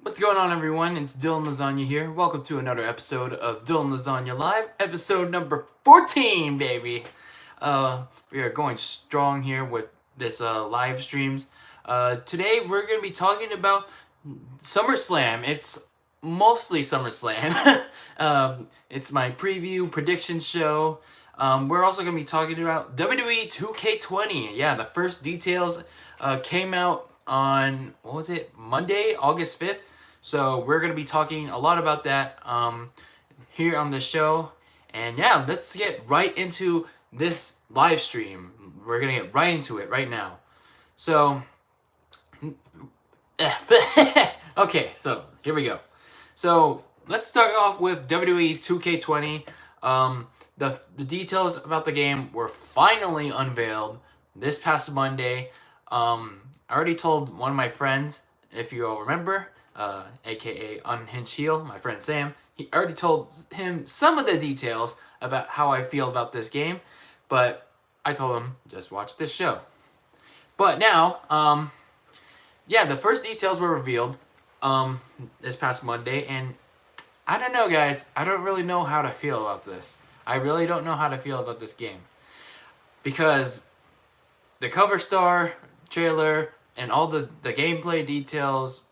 What's going on, everyone? It's DylanLasagna here. Welcome to another episode of DylanLasagna Live, episode number 14, baby. We are going strong here with this live streams. Today we're going to be talking about SummerSlam. It's mostly SummerSlam. It's my preview prediction show. We're also going to be talking about WWE 2K20. Yeah, the first details came out on, what was it, Monday, August 5th. So we're going to be talking a lot about that here on the show. And yeah, let's get right into this live stream. We're going to get right into it right now. So, okay, so here we go. So let's start off with WWE 2K20. The details about the game were finally unveiled this past Monday. I already told one of my friends, if you all remember, aka Unhinged Heel, my friend Sam. He already told him some of the details about how I feel about this game, but I told him just watch this show. But now, yeah, the first details were revealed this past Monday, and I don't know, guys. I don't really know how to feel about this. I really don't know how to feel about this game because the cover star trailer and all the gameplay details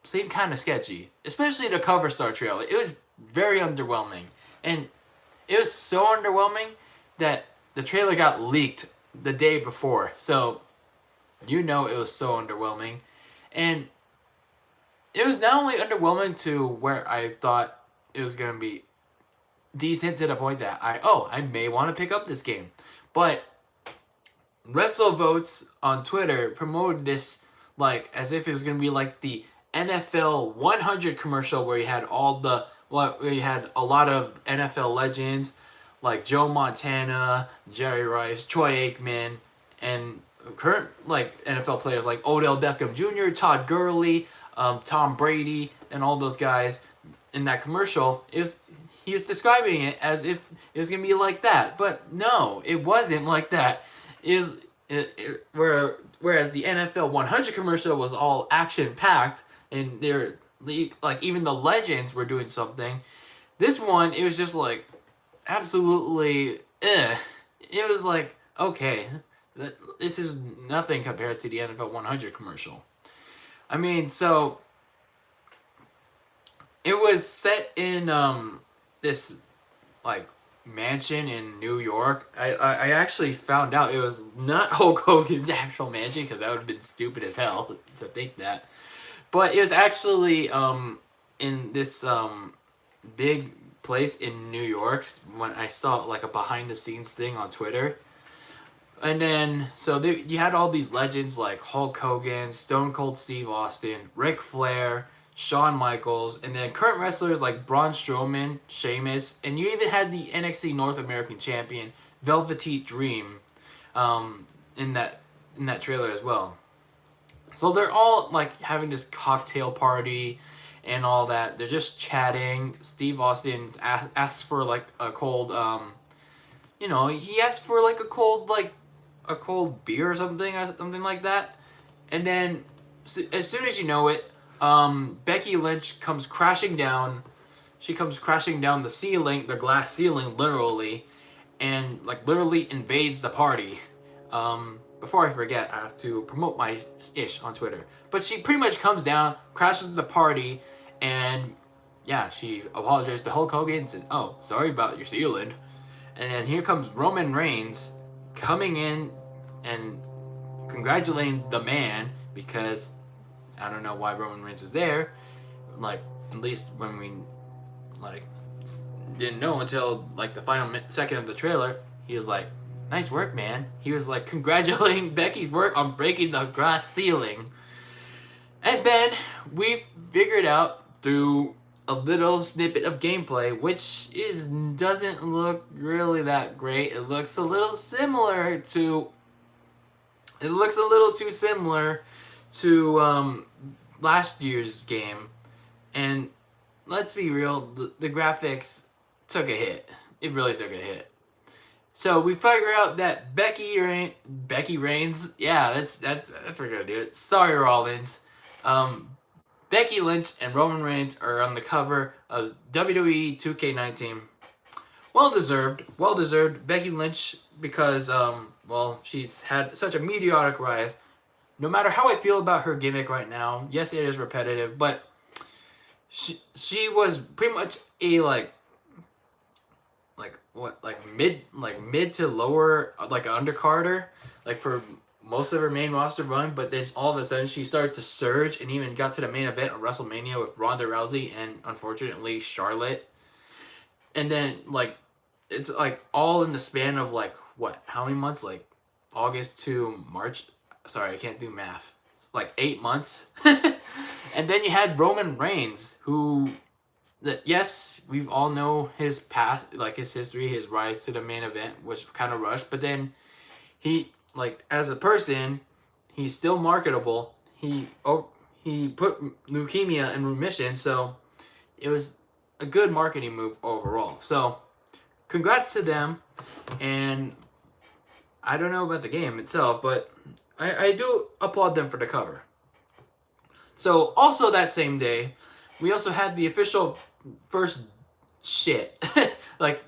seemed kind of sketchy, especially the cover star trailer. It was very underwhelming, and it was so underwhelming that the trailer got leaked the day before. So you know it was so underwhelming, and it was not only underwhelming to where I thought it was gonna be decent to the point that I may want to pick up this game, but WrestleVotes on Twitter promoted this like as if it was gonna be like the NFL 100 commercial where you had where you had a lot of NFL legends like Joe Montana, Jerry Rice, Troy Aikman, and current like NFL players like Odell Beckham Jr., Todd Gurley, Tom Brady, and all those guys in that commercial. He's describing it as if it was gonna be like that, but no, it wasn't like that. Whereas the NFL 100 commercial was all action packed and they're like even the legends were doing something. This one, it was just like absolutely It was like, okay, this is nothing compared to the NFL 100 commercial. I mean, so it was set in this like mansion in New York. I actually found out it was not Hulk Hogan's actual mansion because that would have been stupid as hell to think that. But it was actually in this big place in New York when I saw like a behind the scenes thing on Twitter. And then so you had all these legends like Hulk Hogan, Stone Cold Steve Austin, Ric Flair, Shawn Michaels, and then current wrestlers like Braun Strowman, Sheamus, and you even had the NXT North American Champion Velveteen Dream in that trailer as well. So they're all like having this cocktail party and all that. They're just chatting. Steve Austin asks for like a cold, he asked for like a cold beer or something like that. And then as soon as you know it, Becky Lynch comes crashing down. She comes crashing down the ceiling, the glass ceiling, literally, and like literally invades the party. Before I forget, I have to promote my ish on Twitter. But she pretty much comes down, crashes the party, and yeah, she apologized to Hulk Hogan and said, "Oh, sorry about your ceiling." And then here comes Roman Reigns coming in and congratulating the man because I don't know why Roman Reigns was there. Like, at least when we like didn't know until like the final second of the trailer, he was like, "Nice work, man." He was like congratulating Becky's work on breaking the glass ceiling. And then we figured out through a little snippet of gameplay, which doesn't look really that great. It looks a little too similar to last year's game, and let's be real, the graphics took a hit. It really took a hit. So we figure out that Becky Reigns, yeah, that's we're gonna do it. Sorry, Rollins. Becky Lynch and Roman Reigns are on the cover of WWE 2K19. Well deserved. Well deserved. Becky Lynch because well, she's had such a meteoric rise. No matter how I feel about her gimmick right now, yes, it is repetitive, but she was pretty much a mid to lower like an undercarder like for most of her main roster run, but then all of a sudden she started to surge and even got to the main event of WrestleMania with Ronda Rousey and unfortunately Charlotte. And then like it's like all in the span of like what? How many months? Like August to March. Sorry, I can't do math. It's like 8 months. And then you had Roman Reigns, who that yes, we've all know his path, like his history, his rise to the main event was kind of rushed, but then he like as a person, he's still marketable. He put leukemia in remission, so it was a good marketing move overall. So congrats to them, and I don't know about the game itself, but I do applaud them for the cover. So also that same day, we also had the official first shit. Like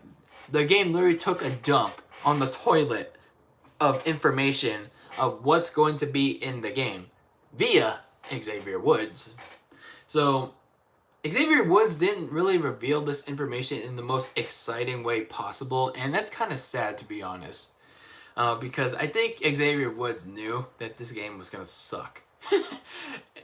the game literally took a dump on the toilet of information of what's going to be in the game via Xavier Woods. So Xavier Woods didn't really reveal this information in the most exciting way possible, and that's kind of sad to be honest. Because I think Xavier Woods knew that this game was going to suck.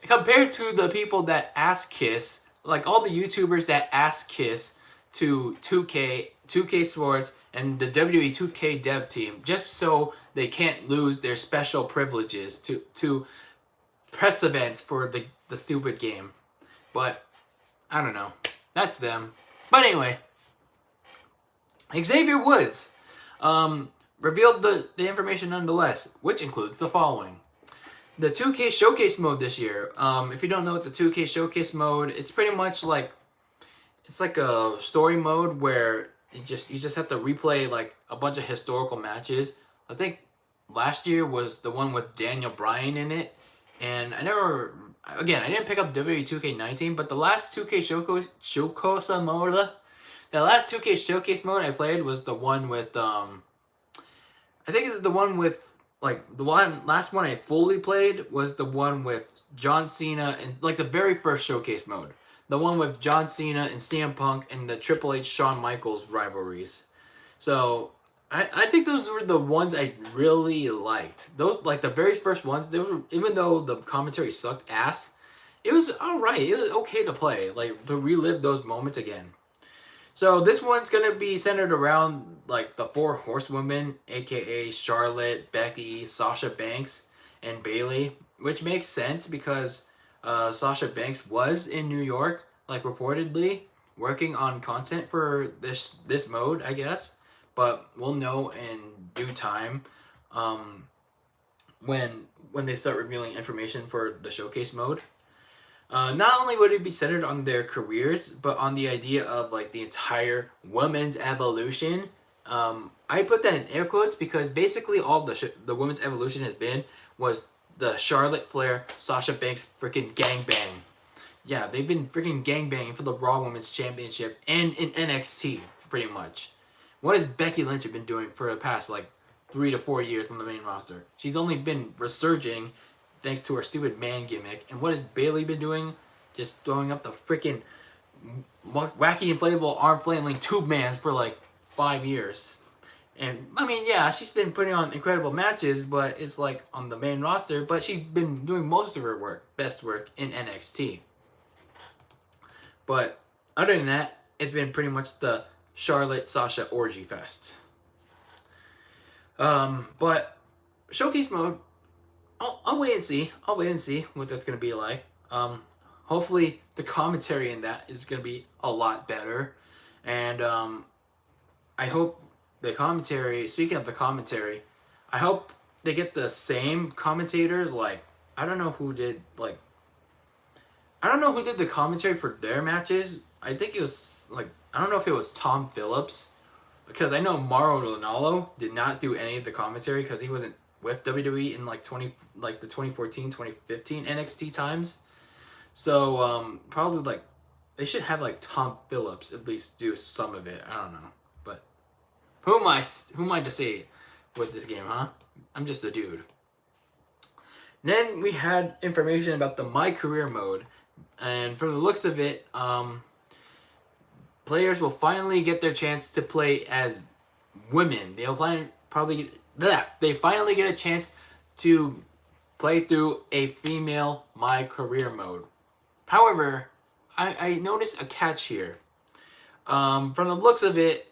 Compared to the people that ass kiss, like all the YouTubers that ass kiss to 2K Sports, and the WWE 2K dev team, just so they can't lose their special privileges to press events for the stupid game. But, I don't know. That's them. But anyway, Xavier Woods revealed the information nonetheless, which includes the following. The 2K Showcase mode this year. If you don't know what the 2K Showcase mode, it's pretty much like it's like a story mode where you just have to replay like a bunch of historical matches. I think last year was the one with Daniel Bryan in it, and I didn't pick up WWE 2K19, but the last 2K Showcase mode, the last 2K Showcase mode I played was the one with I think it's the one with. Like, the last one I fully played was the one with John Cena and, like, the very first Showcase mode. The one with John Cena and CM Punk and the Triple H Shawn Michaels rivalries. So, I think those were the ones I really liked. Those, like, the very first ones, they were, even though the commentary sucked ass, it was alright. It was okay to play, like, to relive those moments again. So this one's going to be centered around like the 4 horsewomen, aka Charlotte, Becky, Sasha Banks, and Bayley, which makes sense because Sasha Banks was in New York, like reportedly, working on content for this mode, I guess. But we'll know in due time when they start revealing information for the showcase mode. Not only would it be centered on their careers, but on the idea of like the entire women's evolution. I put that in air quotes because basically all the women's evolution has been was the Charlotte Flair, Sasha Banks freaking gangbang. Yeah, they've been freaking gangbanging for the Raw Women's Championship and in NXT pretty much. What has Becky Lynch been doing for the past like 3 to 4 years on the main roster? She's only been resurging thanks to her stupid man gimmick. And what has Bayley been doing? Just throwing up the freaking wacky inflatable arm flailing tube mans for like 5 years. And I mean, yeah, she's been putting on incredible matches, but it's like on the main roster. But she's been doing most of her best work in NXT. But other than that, it's been pretty much the Charlotte Sasha orgy fest. But showcase mode, I'll wait and see. I'll wait and see what that's gonna be like. Hopefully the commentary in that is gonna be a lot better, and I hope the commentary. Speaking of the commentary, I hope they get the same commentators. Like I don't know who did the commentary for their matches. I think it was like I don't know if it was Tom Phillips, because I know Mauro Ranallo did not do any of the commentary because he wasn't with WWE in the 2014, 2015 NXT times. So probably like they should have like Tom Phillips at least do some of it. I don't know, but who am I to say with this game, huh? I'm just a dude. Then we had information about the My Career mode, and from the looks of it, players will finally get their chance to play as women. They'll probably they finally get a chance to play through a female My Career mode. However, I noticed a catch here. From the looks of it,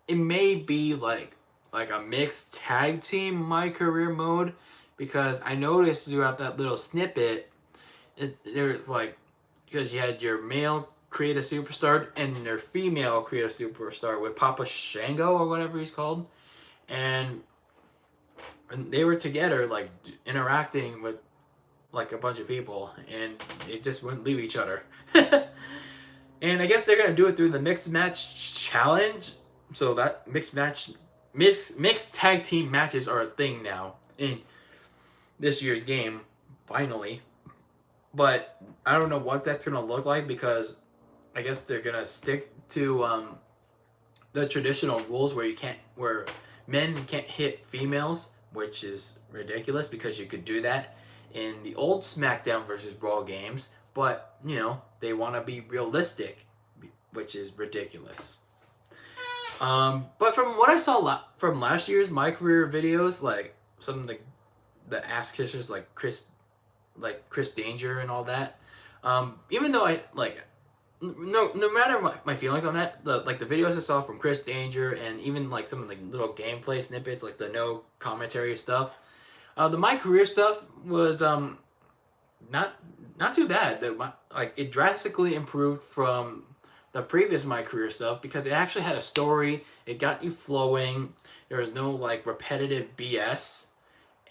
it may be like a mixed tag team My Career mode, because I noticed throughout that little snippet, there's like, because you had your male create a superstar and their female create a superstar with Papa Shango or whatever he's called, and they were together like interacting with like a bunch of people, and they just wouldn't leave each other. And I guess they're gonna do it through the mixed match challenge. So that mixed tag team matches are a thing now in this year's game, finally. But I don't know what that's gonna look like, because I guess they're gonna stick to the traditional rules where men can't hit females, which is ridiculous because you could do that in the old SmackDown versus Raw games. But they want to be realistic, which is ridiculous. But from what I saw from last year's My Career videos, like some of the ass kissers like Chris Danger and all that, even though I like no matter my feelings on that, the videos I saw from Chris Danger and even like some of the little gameplay snippets, like the no commentary stuff, the My Career stuff was not too bad. It drastically improved from the previous My Career stuff, because it actually had a story. It got you flowing. There was no like repetitive BS,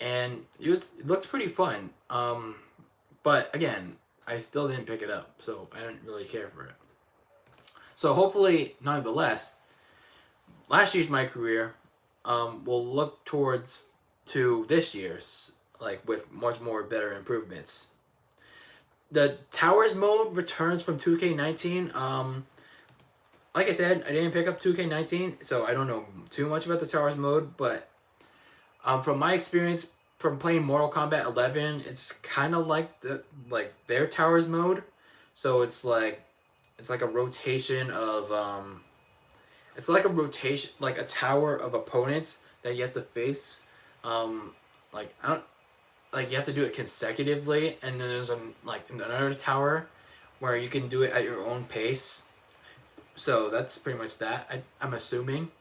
and it looked pretty fun. But again, I still didn't pick it up, so I didn't really care for it. So hopefully, nonetheless, last year's My Career will look to this year's, like with much more better improvements. The Towers mode returns from 2K19. Like I said, I didn't pick up 2K19, so I don't know too much about the Towers mode, but from my experience from playing Mortal Kombat 11, it's kind of like their Towers mode. So it's like a rotation of like a tower of opponents that you have to face. You have to do it consecutively, and then there's another tower where you can do it at your own pace. So that's pretty much that, I'm assuming.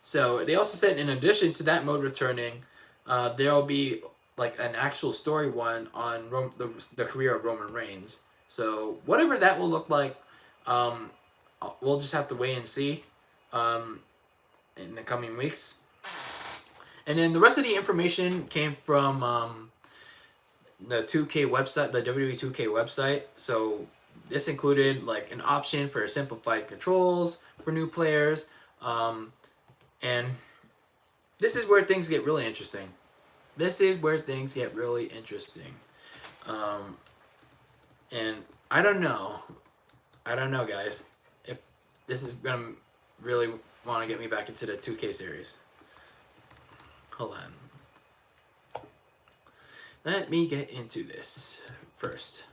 So they also said in addition to that mode returning, there'll be like an actual story one on the career of Roman Reigns. So whatever that will look like, we'll just have to wait and see in the coming weeks. And then the rest of the information came from the 2K website, the WWE 2K website. So this included like an option for simplified controls for new players, and this is where things get really interesting. And I don't know, guys, if this is gonna really want to get me back into the 2K series. Hold on. Let me get into this first,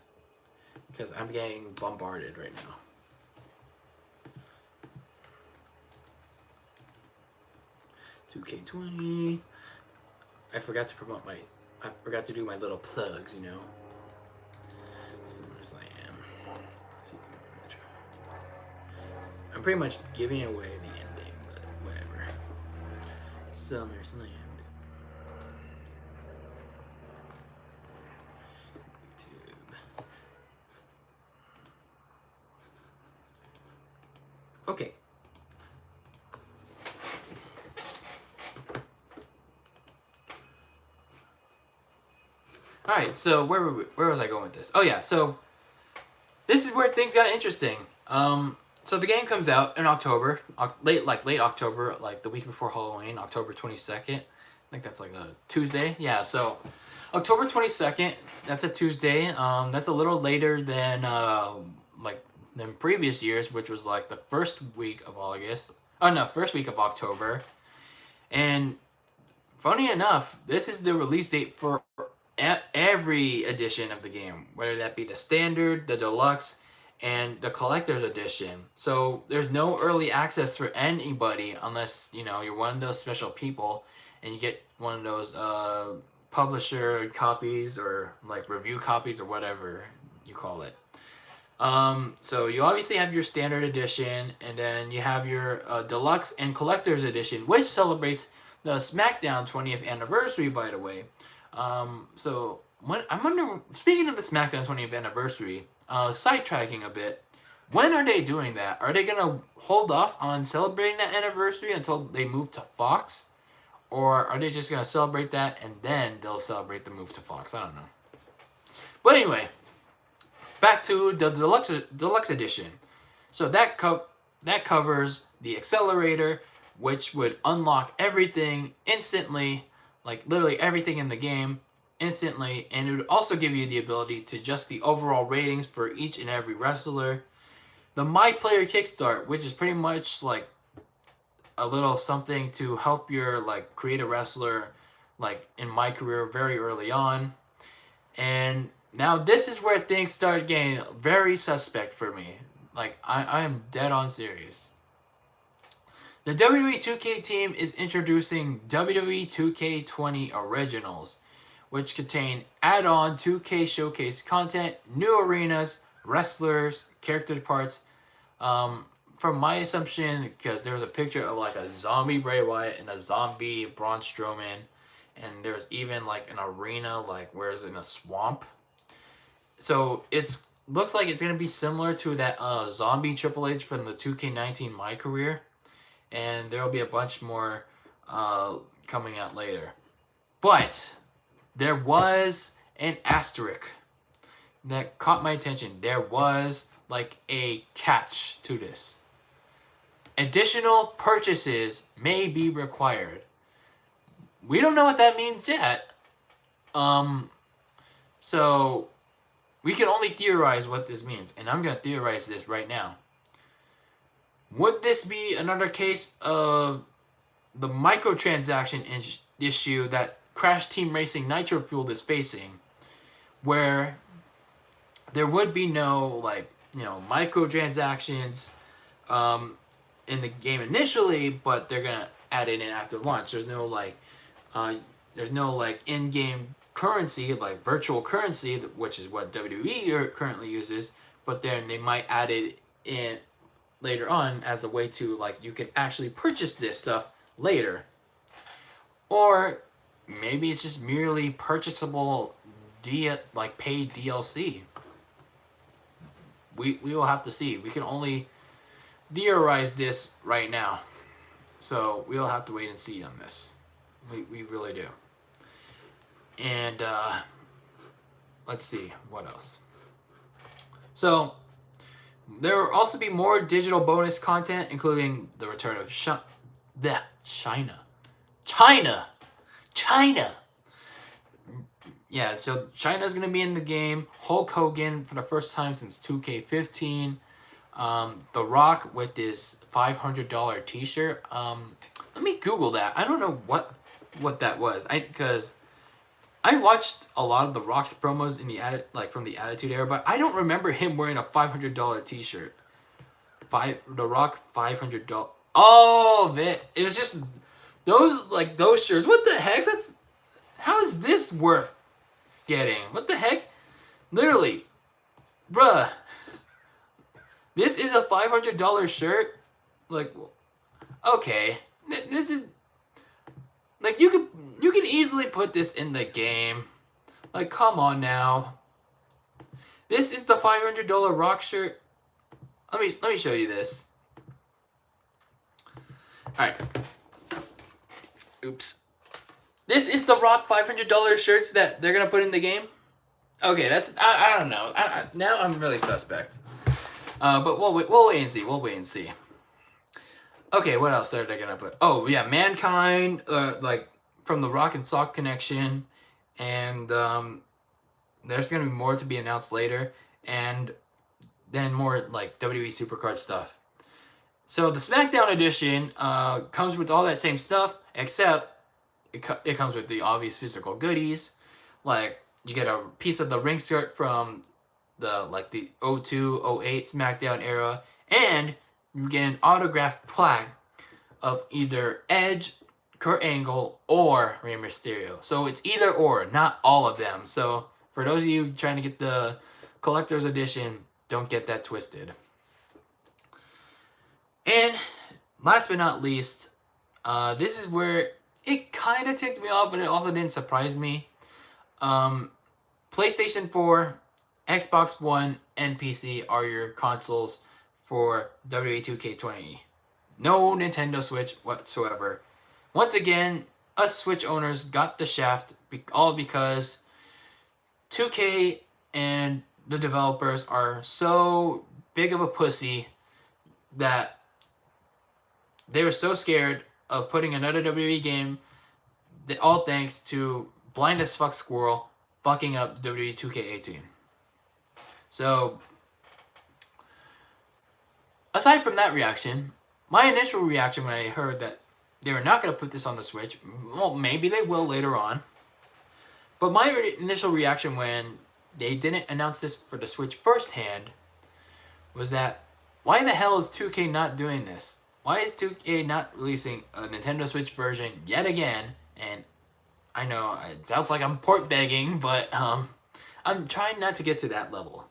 because I'm getting bombarded right now. $2K20. I forgot to do my little plugs, SummerSlam. I'm pretty much giving away the ending, but whatever. SummerSlam. Okay. All right. So where was I going with this? Oh yeah. So this is where things got interesting. So the game comes out in October, late October, like the week before Halloween, October 22nd. I think that's like a Tuesday. Yeah. So October 22nd. That's a Tuesday. That's a little later than like than previous years, which was like the first week of August. Oh no, first week of October. And funny enough, this is the release date for every edition of the game, whether that be the standard, the deluxe, and the collector's edition. So there's no early access for anybody unless you're one of those special people and you get one of those publisher copies or like review copies or whatever you call it. So you obviously have your standard edition, and then you have your deluxe and collector's edition, which celebrates the SmackDown 20th anniversary, by the way. So when I'm wondering, speaking of the SmackDown 20th anniversary, sidetracking a bit, when are they doing that? Are they gonna hold off on celebrating that anniversary until they move to Fox, or are they just gonna celebrate that and then they'll celebrate the move to Fox? I don't know. But anyway, back to the deluxe edition. So that covers the accelerator, which would unlock everything instantly, like literally everything in the game instantly, and it would also give you the ability to adjust the overall ratings for each and every wrestler. The My Player Kickstart, which is pretty much like a little something to help your like create a wrestler, like in my career very early on. And now this is where things start getting very suspect for me. Like I am dead on serious. The WWE 2K team is introducing WWE 2K20 Originals, which contain add-on 2K showcase content, new arenas, wrestlers, character parts. From my assumption, because there was a picture of like a zombie Bray Wyatt and a zombie Braun Strowman, and there's even like an arena like where it's in a swamp. So it's looks like it's gonna be similar to that zombie Triple H from the 2K19 My Career, and there will be a bunch more coming out later. But there was an asterisk that caught my attention. There was like a catch to this. Additional purchases may be required. We don't know what that means yet. So we can only theorize what this means, and I'm going to theorize this right now. Would this be another case of the microtransaction issue that Crash Team Racing Nitro-Fueled is facing, where there would be no like microtransactions in the game initially, but they're gonna add it in after launch. There's no in-game currency like virtual currency, which is what WWE currently uses, but then they might add it in later on as a way to like you can actually purchase this stuff later. Or maybe it's just merely purchasable paid DLC. We will have to see. We can only theorize this right now. So we'll have to wait and see on this. We really do. And let's see what else. So there will also be more digital bonus content, including the return of China. Yeah, so China's going to be in the game. Hulk Hogan for the first time since 2K15. The Rock with this $500 t-shirt. Let me Google that. I don't know what that was. Because I watched a lot of The Rock's promos in from the Attitude Era, but I don't remember him wearing a $500 t-shirt. The Rock $500. Oh, it was just those shirts. What the heck? How is this worth getting? What the heck? Literally, bruh. This is a $500 shirt. Like, okay, this is like you can easily put this in the game. Like, come on now. This is the $500 Rock shirt. Let me show you this. All right. Oops. This is the Rock $500 shirts that they're gonna put in the game. Okay, I don't know. Now I'm really suspect. But we'll wait and see. We'll wait and see. Okay, what else are they gonna put? Oh yeah, Mankind, like from the Rock and Sock connection, and there's gonna be more to be announced later, and then more like WWE Supercard stuff. So the SmackDown edition comes with all that same stuff, except it comes with the obvious physical goodies, like you get a piece of the ring skirt from the 02, 08 SmackDown era, and you get an autographed plaque of either Edge, Kurt Angle, or Rey Mysterio. So it's either or, not all of them. So for those of you trying to get the collector's edition, don't get that twisted. And last but not least, this is where it kind of ticked me off, but it also didn't surprise me. PlayStation 4, Xbox One, and PC are your consoles for WWE 2K20. No Nintendo Switch whatsoever. Once again, us Switch owners got the shaft, all because 2K and the developers are so big of a pussy that they were so scared of putting another WWE game, all thanks to blind as fuck squirrel fucking up WWE 2K18. So, aside from that reaction, my initial reaction when I heard that they were not going to put this on the Switch, well, maybe they will later on, but my initial reaction when they didn't announce this for the Switch firsthand was that, why the hell is 2K not doing this? Why is 2K not releasing a Nintendo Switch version yet again? And I know it sounds like I'm port begging, but I'm trying not to get to that level.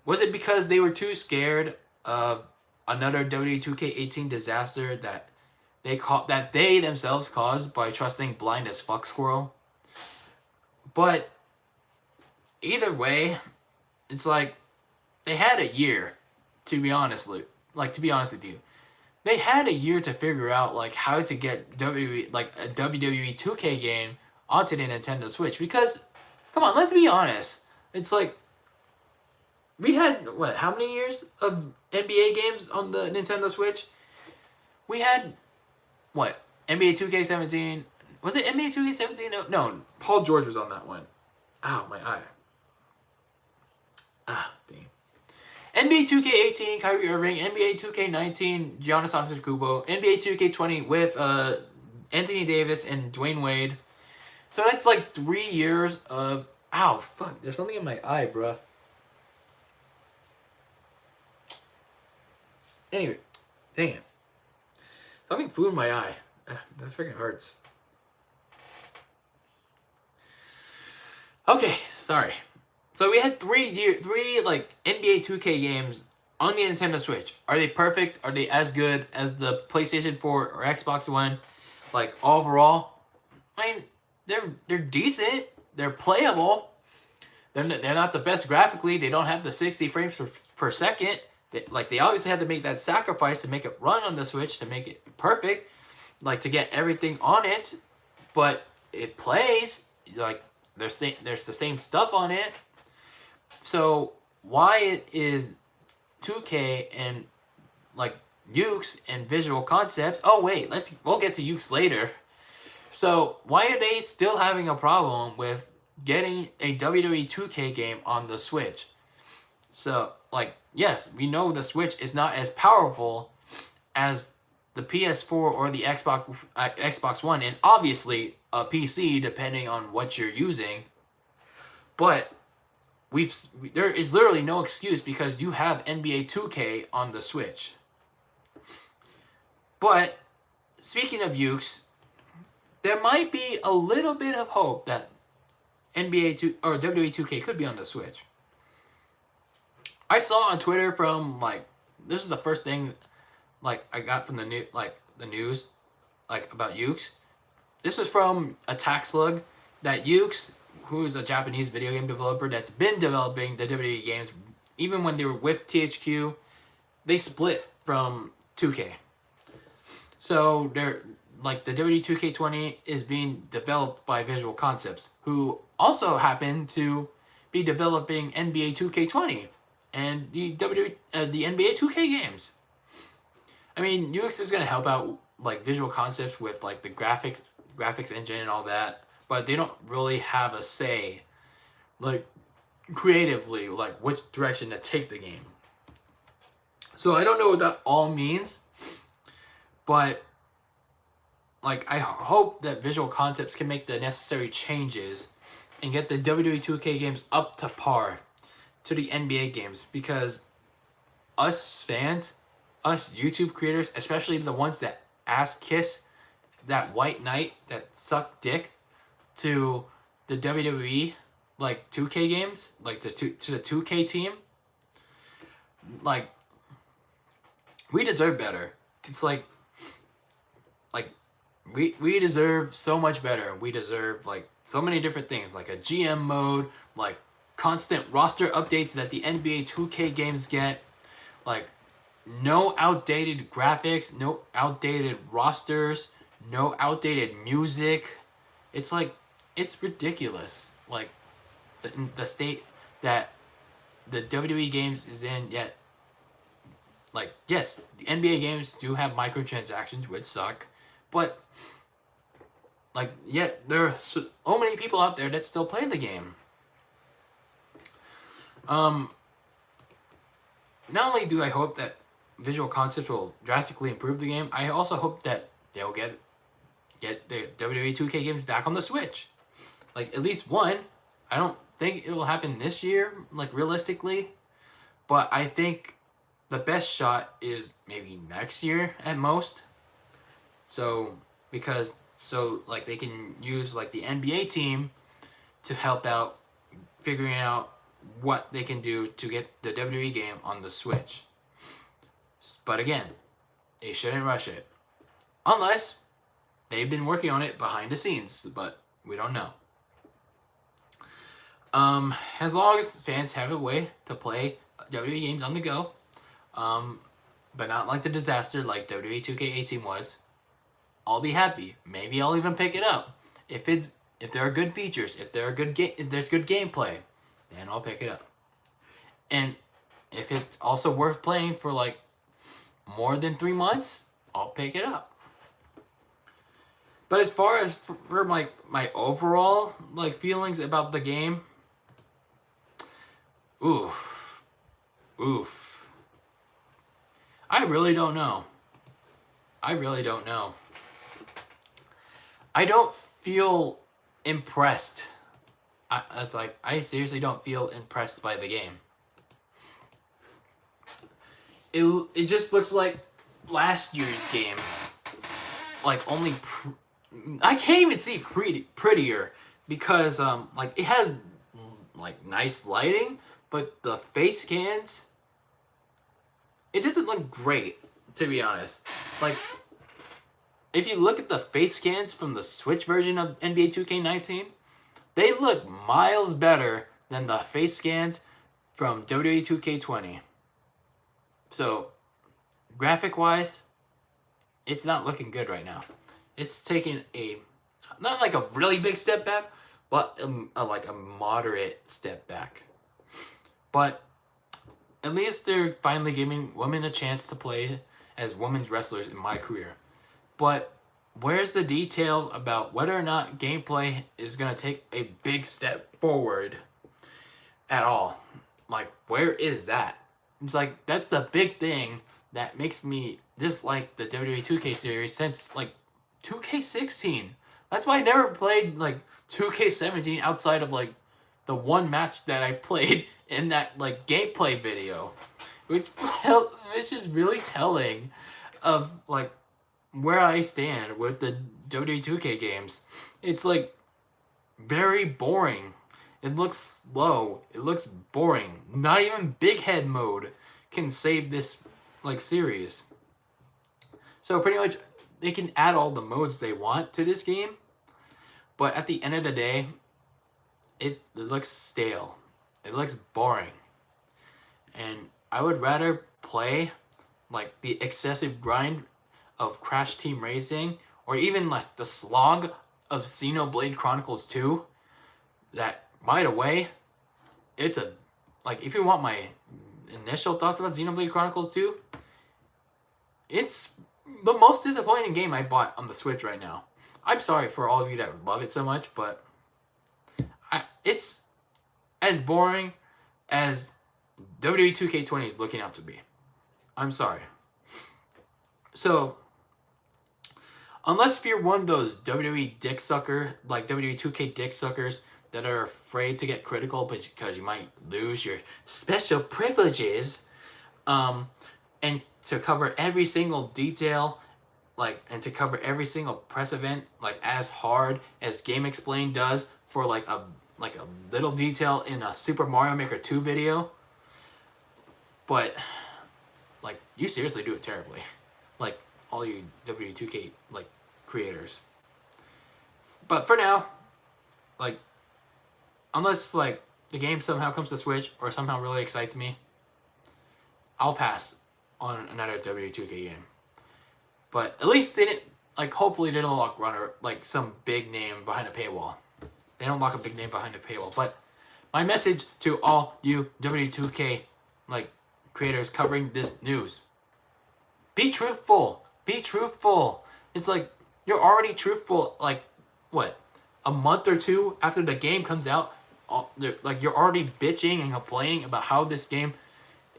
Was it because they were too scared of another WWE 2K18 disaster that they themselves caused by trusting blind as fuck squirrel? But either way, it's like they had a year, to be honest with you. They had a year to figure out like how to get a WWE 2K game onto the Nintendo Switch, because come on, let's be honest. It's like we had how many years of NBA games on the Nintendo Switch? We had NBA 2K17. Was it NBA 2K17? No, Paul George was on that one. Ow, my eye. Ah, dang. NBA 2K18, Kyrie Irving. NBA 2K19, Giannis Antetokounmpo. NBA 2K20 with Anthony Davis and Dwayne Wade. So that's like 3 years of... Ow, fuck. There's something in my eye, bruh. Anyway, dang it. Something flew in my eye. That freaking hurts. Okay, sorry. So we had three NBA 2K games on the Nintendo Switch. Are they perfect? Are they as good as the PlayStation 4 or Xbox One? Like overall, I mean, they're decent. They're playable. They're not the best graphically. They don't have the 60 frames per second. They obviously have to make that sacrifice to make it run on the Switch, to make it perfect, like to get everything on it. But it plays. Like there's the same stuff on it. So why is 2K and like Ukes and Visual Concepts? Oh wait, we'll get to Ukes later. So why are they still having a problem with getting a WWE 2K game on the Switch? So like, yes, we know the Switch is not as powerful as the PS4 or the Xbox One, and obviously a PC depending on what you're using. But there is literally no excuse because you have NBA 2K on the Switch. But speaking of Ukes, there might be a little bit of hope that NBA 2 or WWE 2K could be on the Switch. I saw on Twitter from this is the first thing I got from the news about Ukes. This was from Attack Slug that Ukes, who is a Japanese video game developer that's been developing the WWE games, even when they were with THQ, they split from 2K. So they're the WWE 2K20 is being developed by Visual Concepts, who also happen to be developing NBA 2K20 and the NBA 2K games. I mean, Ukes is gonna help out Visual Concepts with the graphics engine and all that. but they don't really have a say, like, creatively, like, which direction to take the game. So I don't know what that all means, but, like, I hope that Visual Concepts can make the necessary changes and get the WWE 2K games up to par to the NBA games, because us fans, us YouTube creators, especially the ones that ass kiss that white knight that suck dick to the WWE, like, 2K games, like, to the 2K team, like, we deserve better. It's like we deserve so much better. We deserve, like, so many different things, like a GM mode, like constant roster updates that the NBA 2K games get, like no outdated graphics, no outdated rosters, no outdated music. It's like, it's ridiculous. Like, the state that the WWE games is in, yet, like, yes, the NBA games do have microtransactions, which suck, but, like, yet there are so many people out there that still play the game. Not only do I hope that Visual Concepts will drastically improve the game, I also hope that they'll get the WWE 2K games back on the Switch. Like, at least one. I don't think it will happen this year, like, realistically, but I think the best shot is maybe next year at most. So, like, they can use, like, the NBA team to help out figuring out what they can do to get the WWE game on the Switch. But again, they shouldn't rush it. Unless they've been working on it behind the scenes, but we don't know. As long as fans have a way to play WWE games on the go, but not like the disaster like WWE 2K18 was, I'll be happy. Maybe I'll even pick it up. If there are good features, if there's good gameplay, then I'll pick it up. And if it's also worth playing for, like, more than 3 months, I'll pick it up. But as far as for my overall, like, feelings about the game, oof. I really don't know. I don't feel impressed. I seriously don't feel impressed by the game. It just looks like last year's game. Like, only I can't even see prettier, because like, it has, like, nice lighting, but the face scans, it doesn't look great, to be honest. Like, if you look at the face scans from the Switch version of NBA 2K19, they look miles better than the face scans from WWE 2K20. So, graphic-wise, it's not looking good right now. It's taking not like a really big step back, but like a moderate step back. But at least they're finally giving women a chance to play as women's wrestlers in my career. But where's the details about whether or not gameplay is going to take a big step forward at all? Like, where is that? It's like, that's the big thing that makes me dislike the WWE 2K series since, like, 2K16. That's why I never played, like, 2K17 outside of, like, the one match that I played in that, like, gameplay video, which is really telling of, like, where I stand with the WWE 2K games. It's, like, very boring. It looks slow. It looks boring. Not even Big Head mode can save this, like, series. So pretty much they can add all the modes they want to this game, but at the end of the day, it looks stale. It looks boring. And I would rather play, like, the excessive grind of Crash Team Racing, or even, like, the slog of Xenoblade Chronicles 2. That, by the way, it's a, like, if you want my initial thoughts about Xenoblade Chronicles 2, it's the most disappointing game I bought on the Switch right now. I'm sorry for all of you that love it so much, but it's as boring as WWE 2K20 is looking out to be. I'm sorry. So, unless if you're one of those WWE dick sucker, like WWE 2K dick suckers that are afraid to get critical because you might lose your special privileges, and to cover every single detail, and to cover every single press event, as hard as Game Explain does for a little detail in a Super Mario Maker 2 video, but you seriously do it terribly, all you W2K creators. But for now, unless the game somehow comes to Switch or somehow really excites me, I'll pass on another W2K game. But at least they didn't hopefully they don't lock Runner some big name behind a paywall. They don't lock a big name behind a paywall. But my message to all you W2K creators covering this news: be truthful. Be truthful. It's you're already truthful. What? A month or two after the game comes out, you're already bitching and complaining about how this game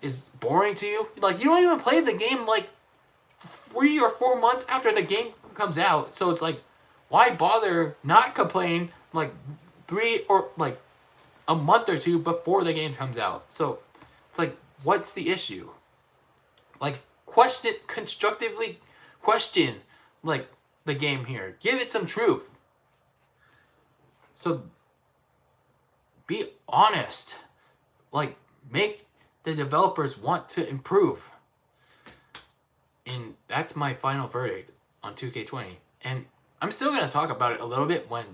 is boring to you. You don't even play the game 3 or 4 months after the game comes out. So it's why bother not complaining 3 or a month or two before the game comes out? So it's what's the issue? Constructively question the game here. Give it some truth. So be honest. Make the developers want to improve. And that's my final verdict on 2K20. And I'm still going to talk about it a little bit when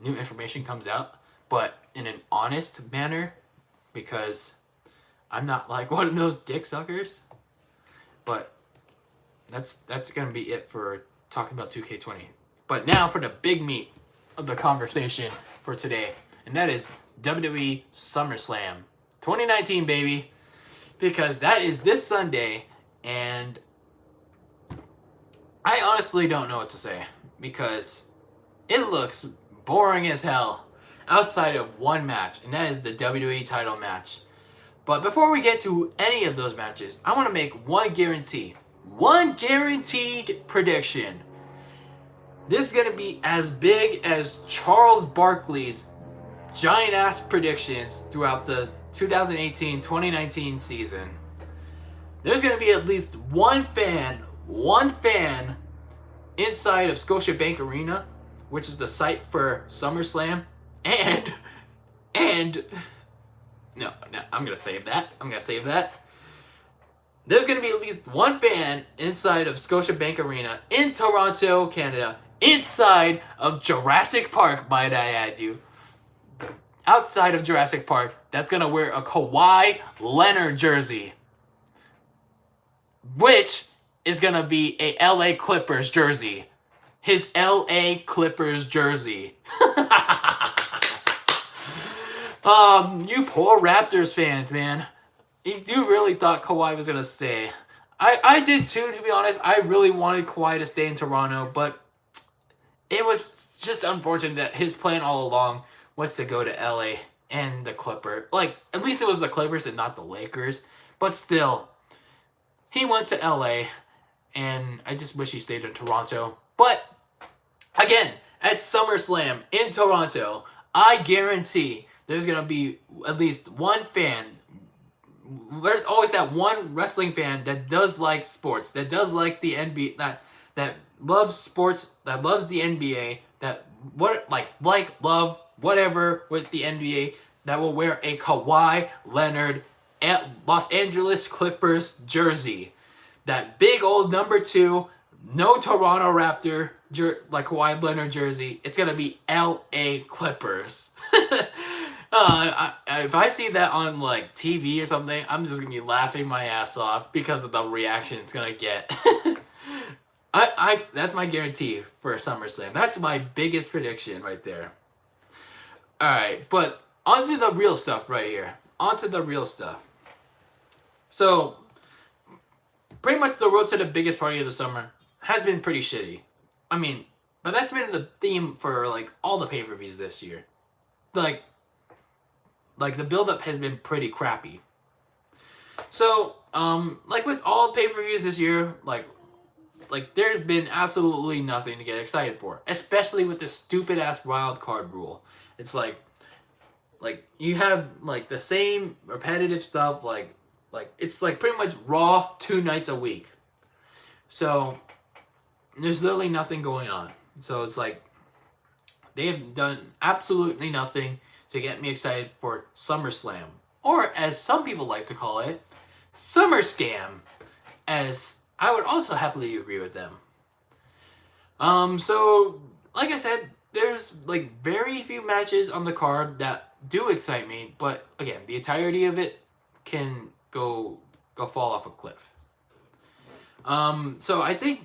new information comes out, but in an honest manner, because I'm not one of those dick suckers. But that's going to be it for talking about 2K20. But now for the big meat of the conversation for today, and that is WWE Summerslam 2019, baby. Because that is this Sunday, and I honestly don't know what to say, because it looks boring as hell outside of one match, and that is the WWE title match. But before we get to any of those matches, I want to make one guaranteed prediction. This is going to be as big as Charles Barkley's giant ass predictions throughout the 2018-2019 season. There's going to be at least one fan inside of Scotiabank Arena, which is the site for SummerSlam, and no, I'm going to save that. There's going to be at least one fan inside of Scotiabank Arena in Toronto, Canada, inside of Jurassic Park, might I add you. Outside of Jurassic Park, that's going to wear a Kawhi Leonard jersey, which is going to be a LA Clippers jersey. His LA Clippers jersey. You poor Raptors fans, man. You really thought Kawhi was going to stay. I did too, to be honest. I really wanted Kawhi to stay in Toronto, but it was just unfortunate that his plan all along was to go to LA and the Clippers. At least it was the Clippers and not the Lakers. But still, he went to LA, and I just wish he stayed in Toronto. But, again, at SummerSlam in Toronto, I guarantee there's going to be at least one fan. There's always that one wrestling fan that does like sports, that does like the NBA, that loves sports, that loves the NBA, that love whatever with the NBA, that will wear a Kawhi Leonard Los Angeles Clippers jersey. That big old number 2, no Toronto Raptor Kawhi Leonard jersey. It's gonna be LA Clippers. If I see that on TV or something, I'm just gonna be laughing my ass off because of the reaction it's gonna get. That's my guarantee for SummerSlam. That's my biggest prediction right there. Alright, but onto the real stuff right here. Onto the real stuff. So, pretty much the road to the biggest party of the summer has been pretty shitty. I mean, But that's been the theme for like all the pay-per-views this year. Like the build-up has been pretty crappy. So, like with all pay-per-views this year, like there's been absolutely nothing to get excited for, especially with this stupid ass wild card rule. It's like you have like the same repetitive stuff, like it's like pretty much Raw 2 nights a week. So there's literally nothing going on. So it's like they have done absolutely nothing to get me excited for SummerSlam, or as some people like to call it, Summer Scam, as I would also happily agree with them. So like I said, there's like very few matches on the card that do excite me, but again, the entirety of it can go fall off a cliff. So I think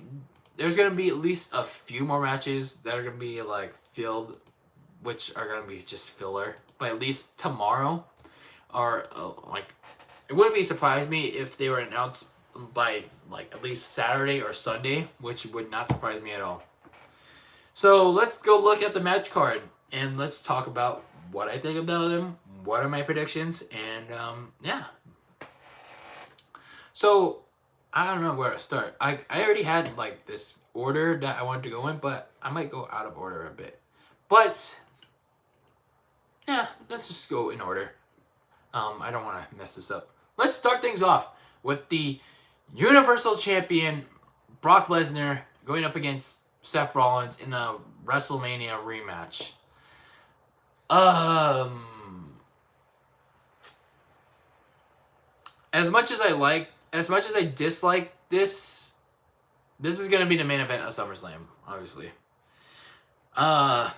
there's gonna be at least a few more matches that are gonna be like filled, which are gonna be just filler. But at least tomorrow, or like, it wouldn't be surprise me if they were announced by like at least Saturday or Sunday, which would not surprise me at all. So let's go look at the match card and let's talk about what I think about them, what are my predictions, and yeah. So I don't know where to start. I already had like this order that I wanted to go in, but I might go out of order a bit. But yeah, let's just go in order. I don't want to mess this up. Let's start things off with the Universal Champion Brock Lesnar going up against Seth Rollins in a WrestleMania rematch. As much as I dislike this is gonna be the main event of SummerSlam, obviously. I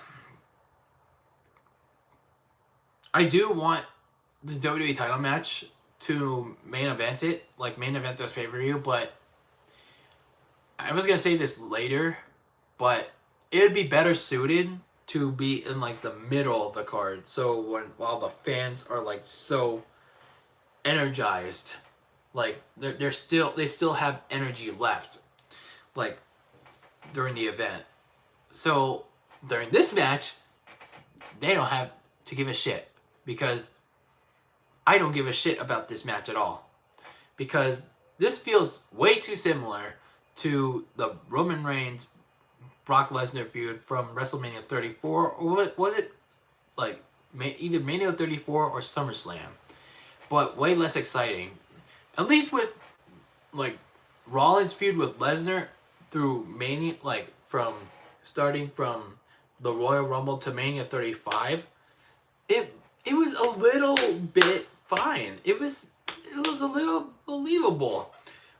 do want the WWE title match to main event this pay-per-view, but I was gonna say this later, but it would be better suited to be in like the middle of the card, so while the fans are like so energized, like they still have energy left, like during the event. So during this match, they don't have to give a shit, because I don't give a shit about this match at all, because this feels way too similar to the Roman Reigns Brock Lesnar feud from WrestleMania 34, or was it like either Mania 34 or SummerSlam, but way less exciting. At least with like Rollins' feud with Lesnar through Mania, like starting from the Royal Rumble to Mania 35, it was a little bit fine. It was a little believable,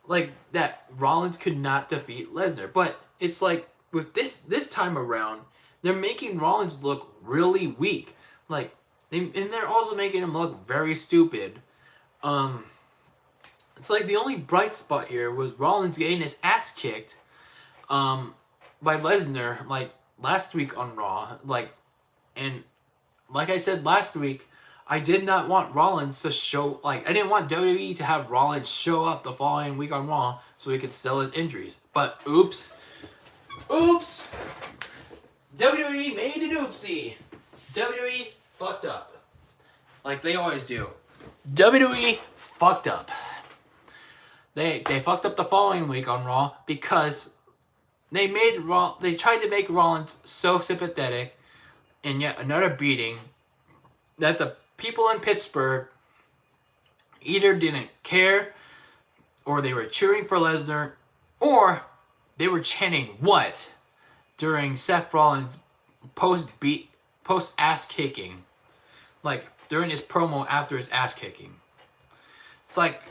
like that Rollins could not defeat Lesnar. But it's like with this time around, they're making Rollins look really weak. Like they're also making him look very stupid. It's like the only bright spot here was Rollins getting his ass kicked by Lesnar like last week on Raw. And like I said last week, I did not want Rollins to show, like, I didn't want WWE to have Rollins show up the following week on Raw so he could sell his injuries. But oops. WWE made an oopsie. WWE fucked up. Like they always do. WWE fucked up. They fucked up the following week on Raw because they tried to make Rollins so sympathetic in yet another beating that the people in Pittsburgh either didn't care, or they were cheering for Lesnar, or they were chanting what during Seth Rollins post ass kicking, like during his promo after his ass kicking. It's like,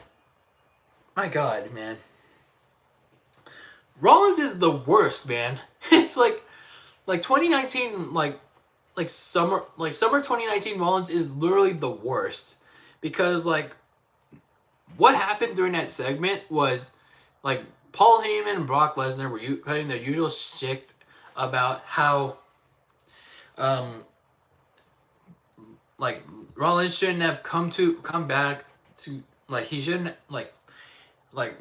my God, man. Rollins is the worst, man. It's like 2019, like summer 2019 Rollins is literally the worst, because like what happened during that segment was like Paul Heyman and Brock Lesnar were cutting their usual shit about how like Rollins shouldn't have come back to, like he shouldn't, like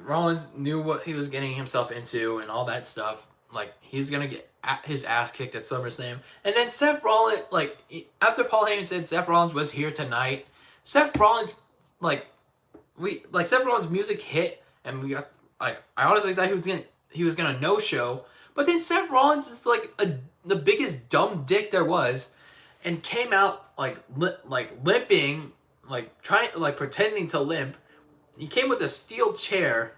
Rollins knew what he was getting himself into and all that stuff. like he's gonna get his ass kicked at SummerSlam, and then Seth Rollins, like after Paul Heyman said Seth Rollins was here tonight, Seth Rollins, like Seth Rollins' music hit, and we got like I honestly thought he was gonna no show, but then Seth Rollins is like the biggest dumb dick there was, and came out like limping, like trying like pretending to limp. He came with a steel chair,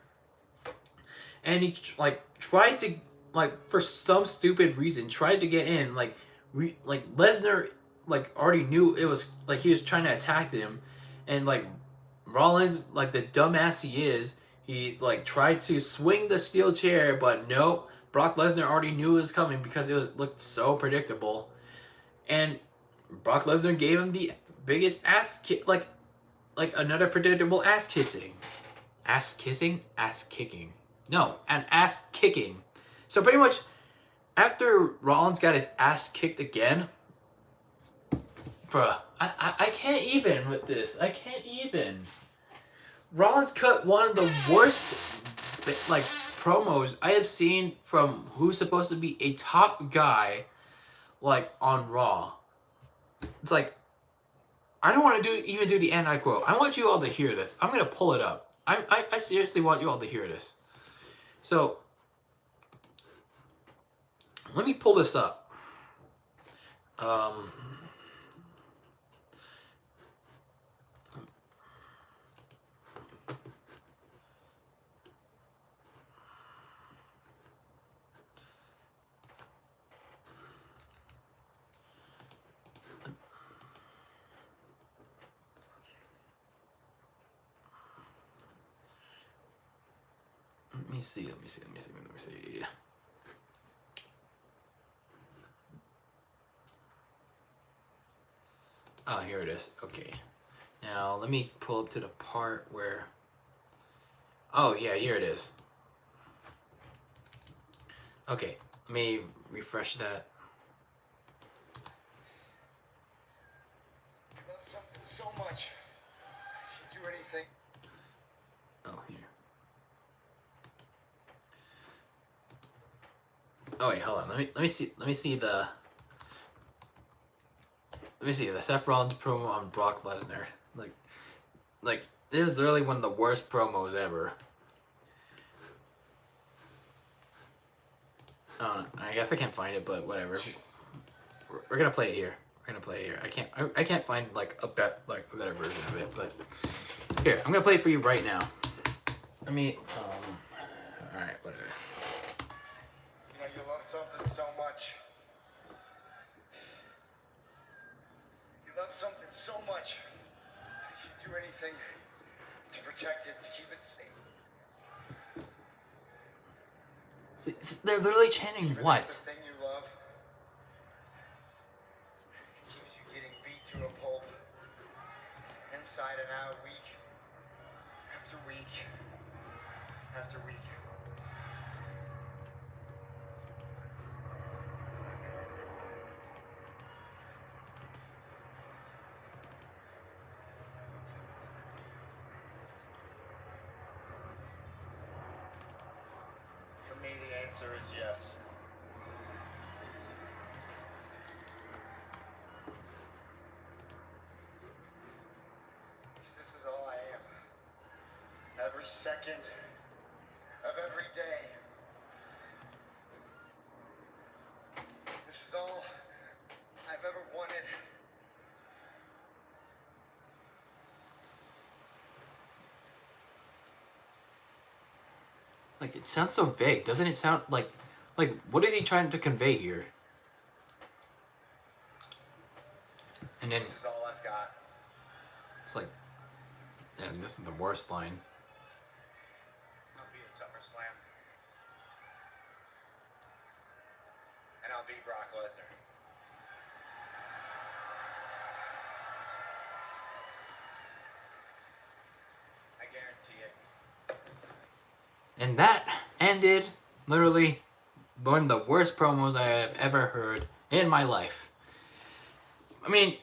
and he like tried to like for some stupid reason tried to get in like Lesnar like already knew it was like he was trying to attack him, and like Rollins, like the dumbass he is, he like tried to swing the steel chair, but nope, Brock Lesnar already knew it was coming because looked so predictable, and Brock Lesnar gave him the biggest ass kick, like another predictable ass kissing, ass kicking. No, an ass kicking. So pretty much, after Rollins got his ass kicked again, bruh, I can't even with this. I can't even. Rollins cut one of the worst, like, promos I have seen from who's supposed to be a top guy, like, on Raw. It's like, I don't want to even do the anti-quote. I want you all to hear this. I'm going to pull it up. I seriously want you all to hear this. So, let me pull this up. Let me see. Oh, here it is. Okay. Now, let me pull up to the part where... Oh, yeah, here it is. Okay, let me refresh that. I love something so much. I should do anything. Oh, here. Oh wait, hold on. Let me see the Seth Rollins promo on Brock Lesnar. Like it was literally one of the worst promos ever. I guess I can't find it, but whatever. We're gonna play it here. I can't find like a better version of it, but here, I'm gonna play it for you right now. Let me alright, whatever. You know, you love something so much. You love something so much. You should do anything to protect it, to keep it safe. See, they're literally chanting Even what? if the thing you love keeps you getting beat to a pulp, inside and out, week after week after week. For me, the answer is yes. This is all I am. Every second of every day. This is all I've ever wanted. Like, it sounds so vague. Doesn't it sound like what is he trying to convey here? And then This is all I've got. it's like, and this is the worst line. I'll be at SummerSlam. And I'll be Brock Lesnar. I guarantee it. And that ended literally one of the worst promos I have ever heard in my life. I mean,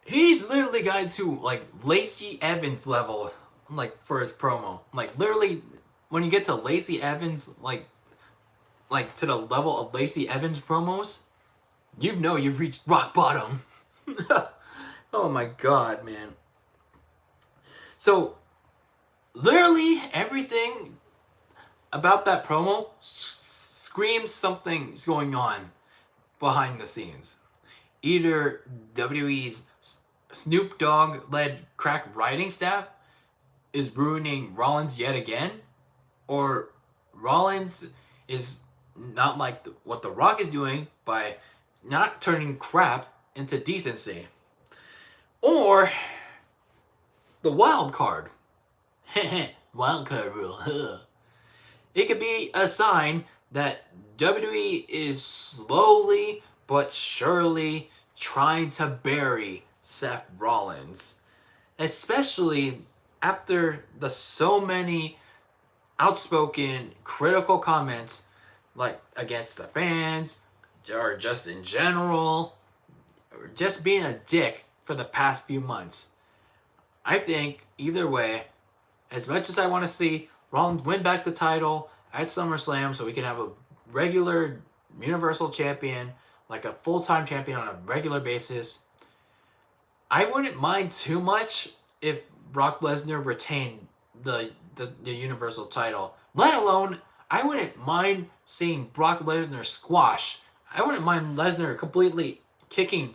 he's literally got to like Lacey Evans level, like for his promo. Like literally, when you get to Lacey Evans, like like to the level of Lacey Evans promos, you know you've reached rock bottom. Oh my god, man. So literally everything about that promo screams something's going on behind the scenes. Either WWE's Snoop Dogg led crack writing staff is ruining Rollins yet again, or Rollins is not like what The Rock is doing by not turning crap into decency. Or the wild card. Wild card rule. It could be a sign that WWE is slowly but surely trying to bury Seth Rollins. Especially after the so many outspoken critical comments, like against the fans, or just in general, or just being a dick for the past few months. I think either way, as much as I want to see Rollins win back the title at SummerSlam so we can have a regular Universal Champion, like a full-time champion on a regular basis, I wouldn't mind too much if Brock Lesnar retained the Universal title. Let alone, I wouldn't mind seeing Brock Lesnar squash. I wouldn't mind Lesnar completely kicking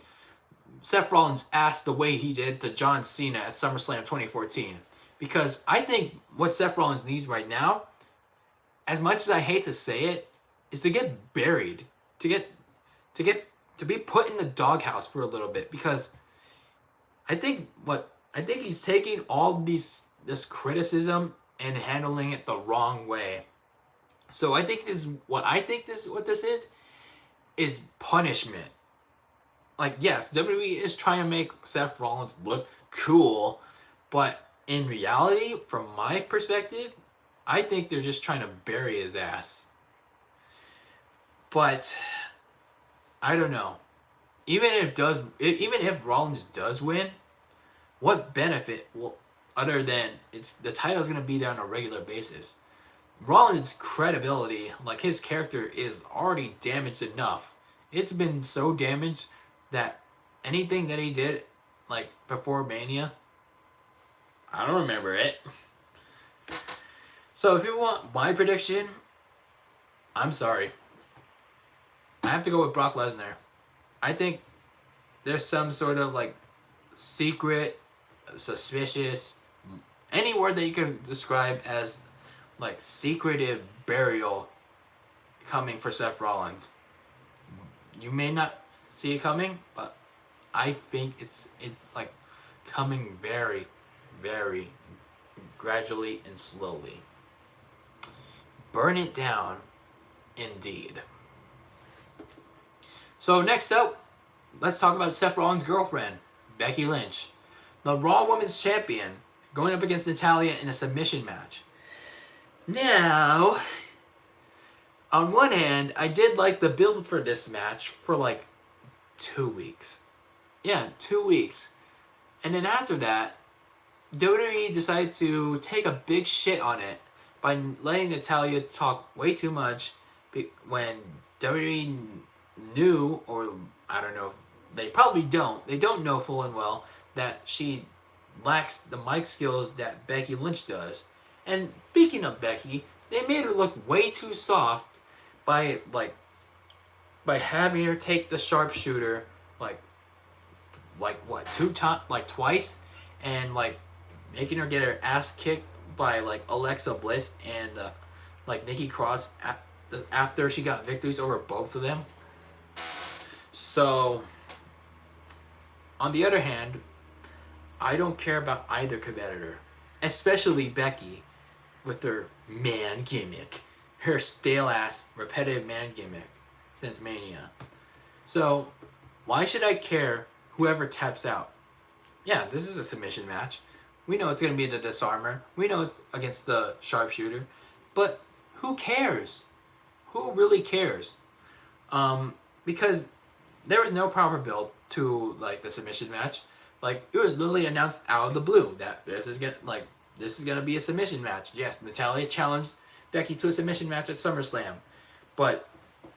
Seth Rollins' ass the way he did to John Cena at SummerSlam 2014. Because I think what Seth Rollins needs right now, as much as I hate to say it, is to get buried. To be put in the doghouse for a little bit. Because I think he's taking all this criticism and handling it the wrong way. So I think what this is punishment. Like, yes, WWE is trying to make Seth Rollins look cool, but in reality, from my perspective, I think they're just trying to bury his ass. But I don't know. Even if Rollins does win, what benefit other than the title's gonna be there on a regular basis? Rollins' credibility, like his character, is already damaged enough. It's been so damaged that anything that he did, like before Mania, I don't remember it. So if you want my prediction, I'm sorry. I have to go with Brock Lesnar. I think there's some sort of like secret, suspicious, any word that you can describe as like secretive burial coming for Seth Rollins. You may not see it coming, but I think it's like coming very, very gradually and slowly. Burn it down, indeed. So next up, let's talk about Seth Rollins' girlfriend, Becky Lynch, the Raw Women's Champion, going up against Natalya in a submission match. Now, on one hand, I did like the build for this match for like 2 weeks. Yeah, 2 weeks. And then after that, WWE decided to take a big shit on it by letting Natalya talk way too much when WWE knew, or I don't know, they probably don't. They don't know full and well that she lacks the mic skills that Becky Lynch does. And speaking of Becky, they made her look way too soft by having her take the sharpshooter twice, and like making her get her ass kicked by like Alexa Bliss and Nikki Cross after she got victories over both of them. So on the other hand, I don't care about either competitor, especially Becky with her man gimmick, her stale ass repetitive man gimmick since Mania. So why should I care whoever taps out? Yeah, this is a submission match. We know it's going to be the disarmer. We know it's against the sharpshooter. But who cares? Who really cares? Because there was no proper build to like the submission match. Like, it was literally announced out of the blue that this is gonna be a submission match. Yes, Natalya challenged Becky to a submission match at SummerSlam, But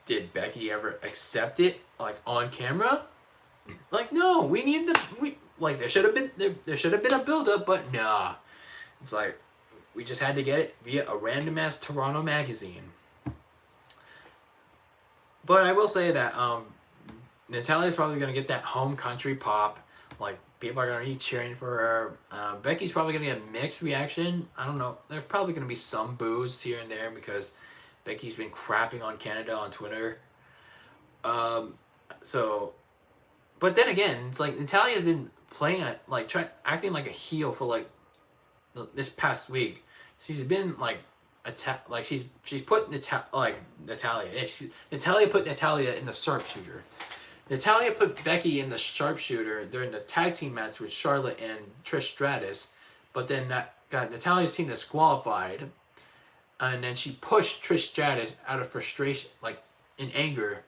did Becky ever accept it like on camera? Like, no, we needed to. There should have been there should have been a build up, but nah. It's like we just had to get it via a random ass Toronto magazine. But I will say that Natalia's probably gonna get that home country pop. Like, people are gonna be cheering for her. Becky's probably gonna get a mixed reaction. I don't know. There's probably gonna be some boos here and there because Becky's been crapping on Canada on Twitter. But then again, it's like Natalia's been playing acting like a heel for like this past week. She's been like she's put Natalia. Natalia put Natalia in the sharpshooter. Natalia put Becky in the sharpshooter during the tag team match with Charlotte and Trish Stratus, but then that got Natalia's team disqualified, and then she pushed Trish Stratus out of frustration, like in anger.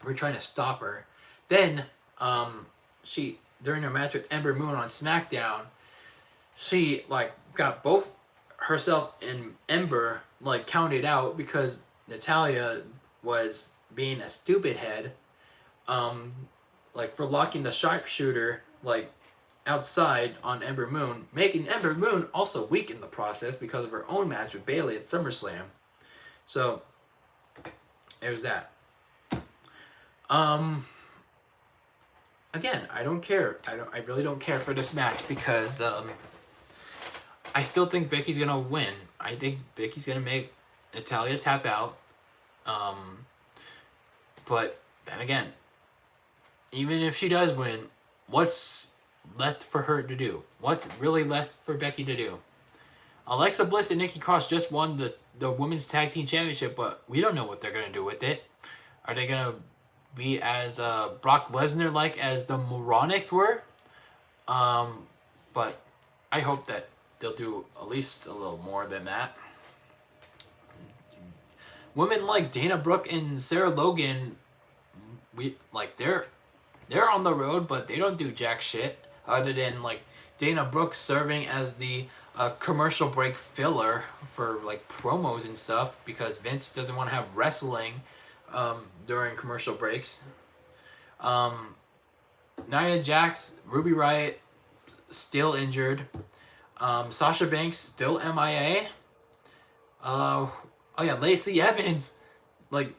We're trying to stop her. Then she, during her match with Ember Moon on SmackDown, she like got both herself and Ember like counted out because Natalia was being a stupid head, like for locking the sharpshooter like outside on Ember Moon, making Ember Moon also weak in the process because of her own match with Bayley at SummerSlam. So there's that. Again, I don't care. I really don't care for this match because I still think Becky's gonna win. I think Becky's gonna make Natalia tap out. But then again, even if she does win, what's left for her to do? What's really left for Becky to do? Alexa Bliss and Nikki Cross just won the Women's Tag Team Championship, but we don't know what they're gonna do with it. Are they gonna be as Brock Lesnar like as the Moronics were? But I hope that they'll do at least a little more than that. Women like Dana Brooke and Sarah Logan, they're on the road, but they don't do jack shit other than like Dana Brooke serving as the commercial break filler for like promos and stuff because Vince doesn't want to have wrestling during commercial breaks. Nia Jax, Ruby Riott still injured. Sasha Banks still MIA. Oh yeah, Lacey Evans, like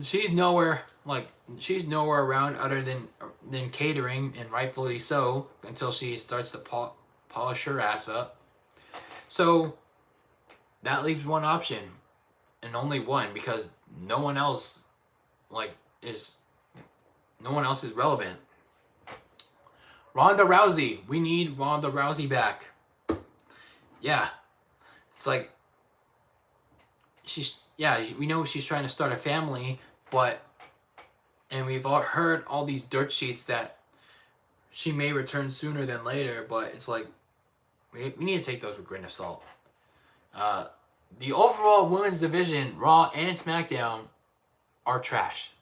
she's nowhere around other than catering, and rightfully so, until she starts to polish her ass up. So that leaves one option, and only one, because no one else is relevant. Ronda Rousey. We need Ronda Rousey back. Yeah. It's like we know she's trying to start a family, and we've all heard all these dirt sheets that she may return sooner than later, but it's like we need to take those with a grain of salt. The overall women's division, Raw and SmackDown, are trash.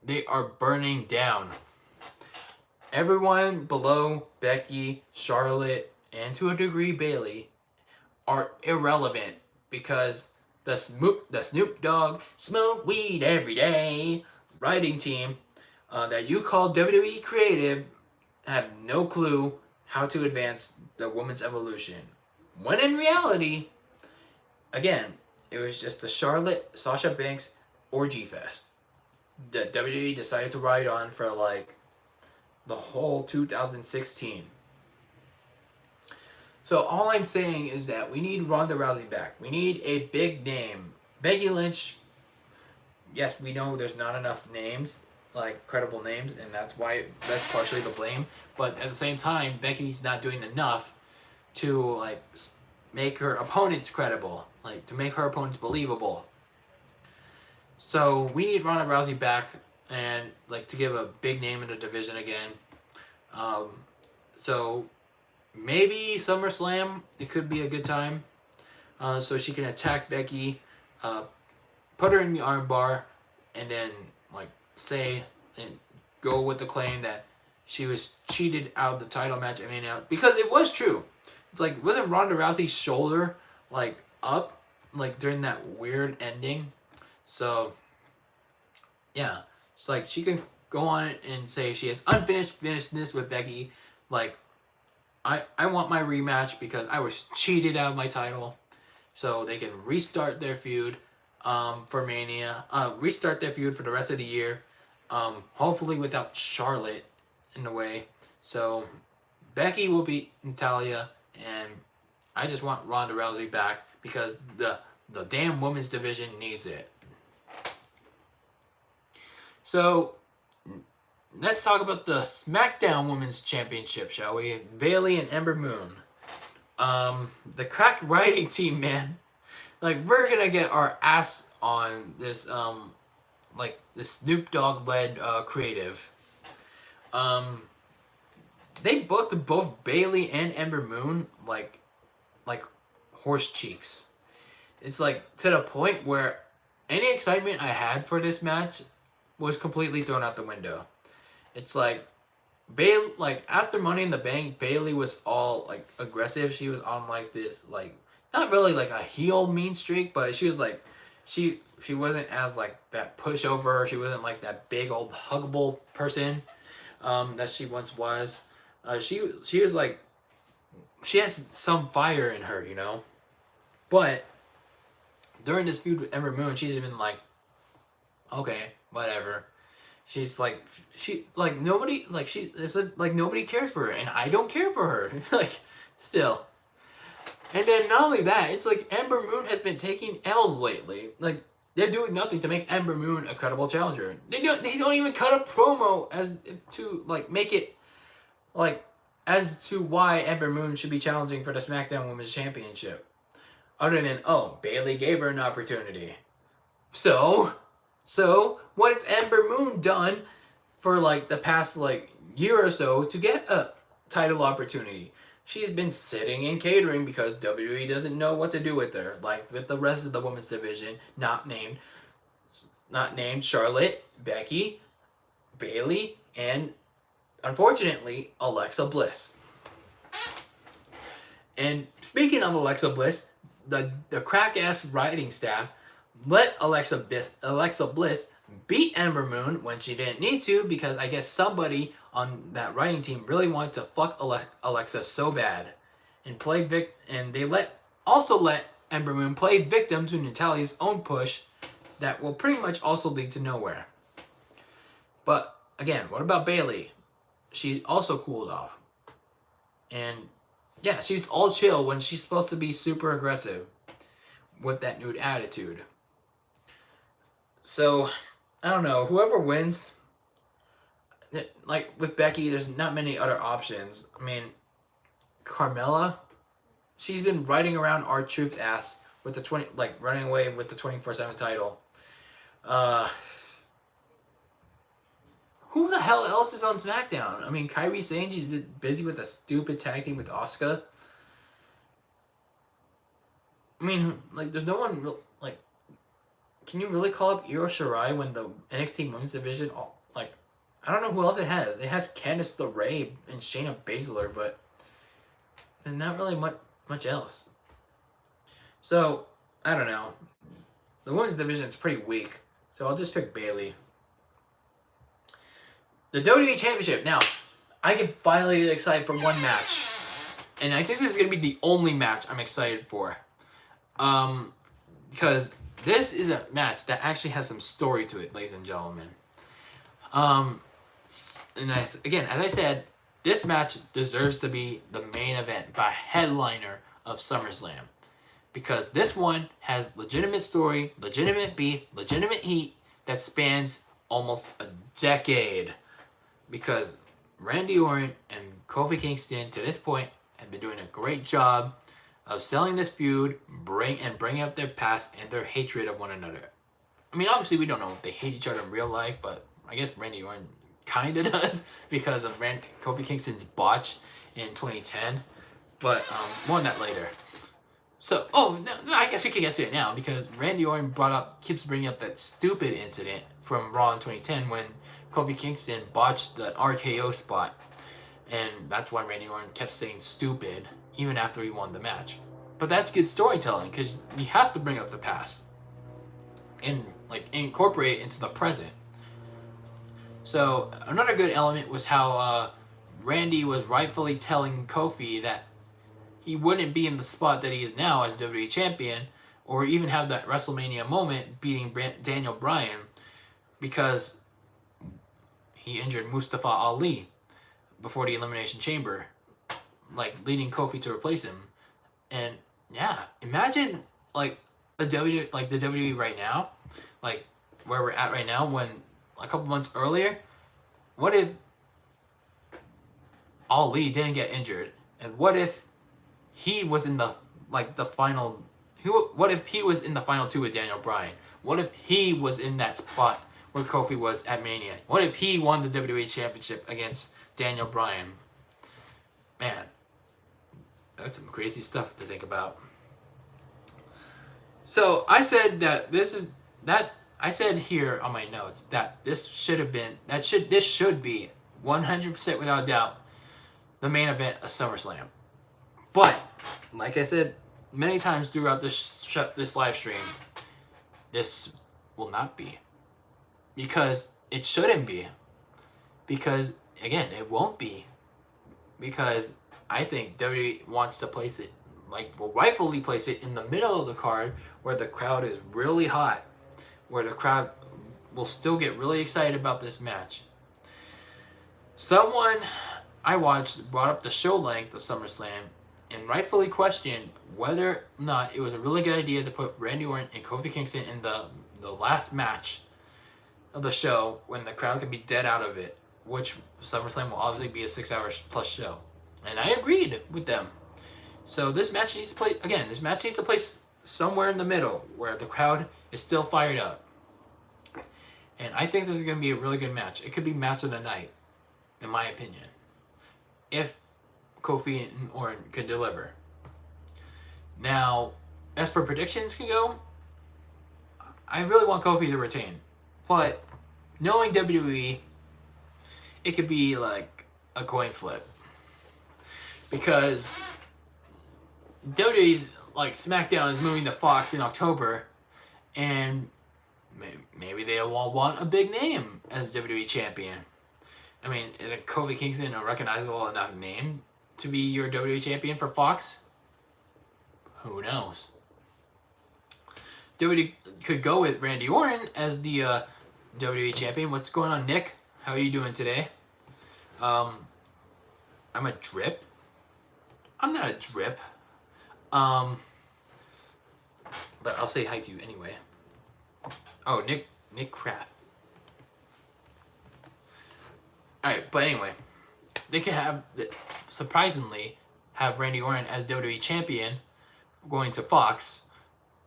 They are burning down. Everyone below Becky, Charlotte, and to a degree Bayley are irrelevant because the Snoop Dogg smoke weed every day writing team that you call WWE Creative have no clue how to advance the women's evolution. When in reality, again, it was just the Charlotte, Sasha Banks orgy fest that WWE decided to ride on for like the whole 2016. So all I'm saying is that we need Ronda Rousey back. We need a big name. Becky Lynch, yes, we know there's not enough names, like credible names, and that's partially the blame. But at the same time, Becky's not doing enough to like make her opponents credible, like to make her opponents believable. So we need Ronda Rousey back and like to give a big name in the division again. So maybe SummerSlam, it could be a good time. So she can attack Becky, put her in the armbar, and then like say and go with the claim that she was cheated out of the title match. I mean, because it was true. It's like, wasn't Ronda Rousey's shoulder like up like during that weird ending? So yeah, it's like she can go on and say she has unfinished finishedness with Becky. Like, I want my rematch because I was cheated out of my title. So they can restart their feud for Mania. Restart their feud for the rest of the year. Hopefully without Charlotte in the way. So Becky will beat Natalia, and I just want Ronda Rousey back because the damn women's division needs it. So let's talk about the SmackDown Women's Championship, shall we? Bayley and Ember Moon. The crack writing team, man. Like, we're gonna get our ass on this, like, this Snoop Dogg-led, creative. They booked both Bayley and Ember Moon, like horse cheeks. It's, like, to the point where any excitement I had for this match was completely thrown out the window. It's like, like, after Money in the Bank, Bayley was all, like, aggressive. She was on, like, this, like, not really, like, a heel mean streak, but she was, like, she wasn't as, like, that pushover. She wasn't, like, that big old huggable person that she once was. She was, like, she has some fire in her, you know? But during this feud with Ember Moon, she's been like, okay, whatever. She's like, nobody, like, it's like nobody cares for her, and I don't care for her. Like, still. And then not only that, it's like Ember Moon has been taking L's lately. Like, they're doing nothing to make Ember Moon a credible challenger. They don't even cut a promo as to, like, make it, like, as to why Ember Moon should be challenging for the SmackDown Women's Championship. Other than, oh, Bayley gave her an opportunity. So what has Ember Moon done for, like, the past, like, year or so to get a title opportunity? She's been sitting and catering because WWE doesn't know what to do with her. Like with the rest of the women's division, not named Charlotte, Becky, Bayley, and unfortunately, Alexa Bliss. And speaking of Alexa Bliss, the crack-ass writing staff let Alexa Bliss beat Ember Moon when she didn't need to because I guess somebody on that writing team really wanted to fuck Alexa so bad and they also let Ember Moon play victim to Natalia's own push that will pretty much also lead to nowhere. But again, what about Bayley? She's also cooled off. And yeah, she's all chill when she's supposed to be super aggressive with that nude attitude. So, I don't know. Whoever wins, like with Becky, there's not many other options. I mean, Carmella, she's been riding around R-Truth's ass with the running away with the 24/7 title. Who the hell else is on SmackDown? I mean, Kairi Sane, she's been busy with a stupid tag team with Asuka. I mean, like, there's no one real, like, can you really call up Io Shirai when the NXT Women's Division, like, I don't know who else it has. It has Candice LeRae and Shayna Baszler, but there's not really much else. So, I don't know. The women's division is pretty weak, so I'll just pick Bayley. The WWE Championship. Now, I can finally get excited for one match. And I think this is going to be the only match I'm excited for. Because this is a match that actually has some story to it, ladies and gentlemen. And again, as I said, this match deserves to be the main event, the headliner of SummerSlam. Because this one has legitimate story, legitimate beef, legitimate heat that spans almost a decade. Because Randy Orton and Kofi Kingston, to this point, have been doing a great job of selling this feud, bringing up their past and their hatred of one another. I mean, obviously, we don't know if they hate each other in real life, but I guess Randy Orton kind of does because of Kofi Kingston's botch in 2010. But more on that later. So, I guess we can get to it now because Randy Orton keeps bringing up that stupid incident from Raw in 2010 when Kofi Kingston botched the RKO spot. And that's why Randy Orton kept saying stupid even after he won the match. But that's good storytelling because you have to bring up the past. And like incorporate it into the present. So another good element was how Randy was rightfully telling Kofi that he wouldn't be in the spot that he is now as WWE Champion, or even have that WrestleMania moment beating Daniel Bryan, because he injured Mustafa Ali before the Elimination Chamber, like leading Kofi to replace him. And yeah, imagine like the WWE right now, like where we're at right now, when a couple months earlier, what if Ali didn't get injured, and what if he was in the final? What if he was in the final two with Daniel Bryan? What if he was in that spot where Kofi was at Mania? What if he won the WWE Championship against Daniel Bryan? Man, that's some crazy stuff to think about. So I said that I said here on my notes that this should be 100% without a doubt the main event of SummerSlam. But like I said many times throughout this live stream, this will not be, because it shouldn't be, because again it won't be, because I think WWE wants to place it, will rightfully place it in the middle of the card where the crowd is really hot, where the crowd will still get really excited about this match. Someone I watched brought up the show length of SummerSlam and rightfully questioned whether or not it was a really good idea to put Randy Orton and Kofi Kingston in the last match of the show when the crowd could be dead out of it, which SummerSlam will obviously be a 6 hours plus show. And I agreed with them. So this match needs to place somewhere in the middle where the crowd is still fired up. And I think this is going to be a really good match. It could be match of the night, in my opinion, if Kofi and Orton could deliver. Now, as for predictions can go, I really want Kofi to retain. But knowing WWE, it could be like a coin flip. Because WWE's SmackDown is moving to Fox in October, and maybe they all want a big name as WWE Champion. I mean, isn't Kofi Kingston a recognizable enough name to be your WWE Champion for Fox? Who knows? WWE could go with Randy Orton as the WWE Champion. What's going on, Nick? How are you doing today? I'm a drip. I'm not a drip. But I'll say hi to you anyway. Oh, Nick Kraft. Alright, but anyway, they could surprisingly have Randy Orton as WWE Champion going to Fox,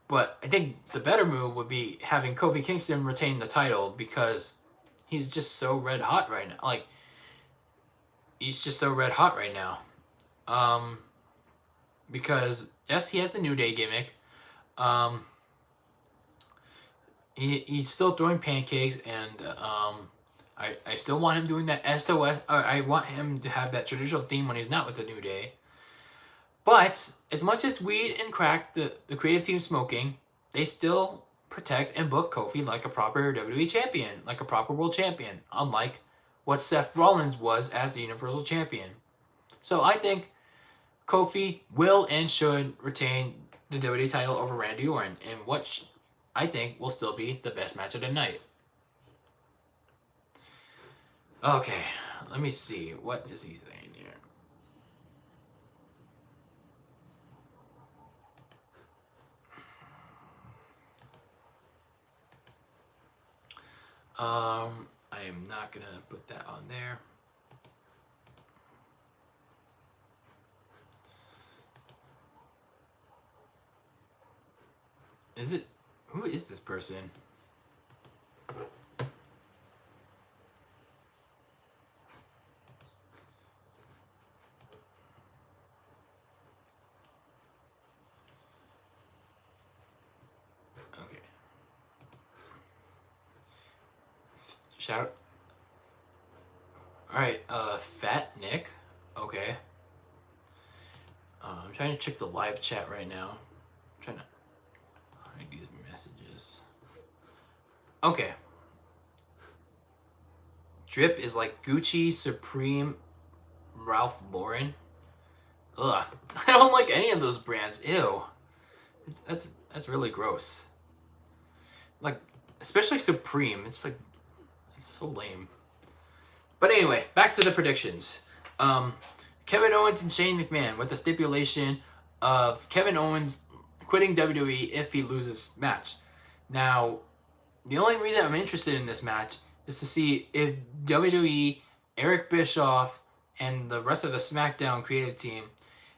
but I think the better move would be having Kofi Kingston retain the title, because he's just so red hot right now. He's just so red hot right now. Because yes, he has the New Day gimmick. He's still throwing pancakes, and I still want him doing that SOS. I want him to have that traditional theme when he's not with the New Day. But as much as weed and crack the creative team smoking, they still protect and book Kofi like a proper WWE champion, like a proper world champion, unlike what Seth Rollins was as the Universal Champion. So I think Kofi will and should retain the WWE title over Randy Orton, in what I think will still be the best match of the night. Okay, let me see. What is he saying here? I am not gonna put that on there. Is it? Who is this person? Okay. Shout. Alright, Fat Nick. Okay. I'm trying to check the live chat right now. I'm trying to hide these messages. Okay. Drip is like Gucci, Supreme, Ralph Lauren. Ugh. I don't like any of those brands. Ew. That's really gross. Like, especially Supreme. It's like, it's so lame. But anyway, back to the predictions. Kevin Owens and Shane McMahon with the stipulation of Kevin Owens quitting WWE if he loses match. Now, the only reason I'm interested in this match is to see if WWE, Eric Bischoff, and the rest of the SmackDown creative team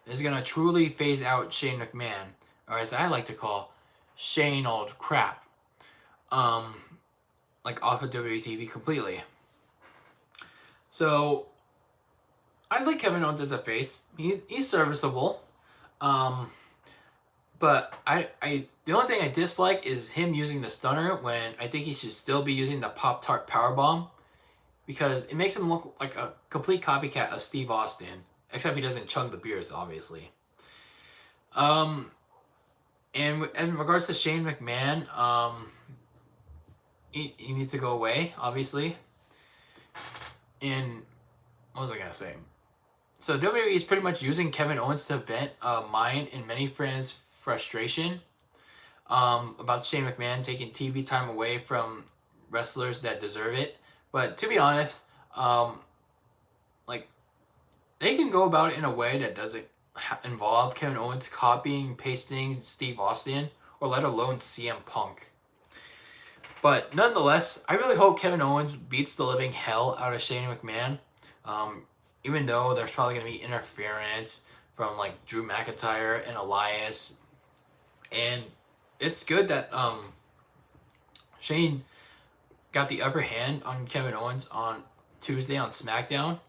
is going to truly phase out Shane McMahon, or as I like to call, Shane old crap, like off of WWE TV completely. So, I like Kevin Owens as a face. He's serviceable. But the only thing I dislike is him using the stunner when I think he should still be using the Pop-Tart Powerbomb, because it makes him look like a complete copycat of Steve Austin, except he doesn't chug the beers, obviously. And in regards to Shane McMahon, he needs to go away, obviously. And what was I gonna say? So WWE is pretty much using Kevin Owens to vent mine and many friends' frustration about Shane McMahon taking TV time away from wrestlers that deserve it. But to be honest, like, they can go about it in a way that doesn't involve Kevin Owens copying, pasting Steve Austin, or let alone CM Punk. But nonetheless, I really hope Kevin Owens beats the living hell out of Shane McMahon. Even though there's probably going to be interference from like Drew McIntyre and Elias. And it's good that Shane got the upper hand on Kevin Owens on Tuesday on SmackDown,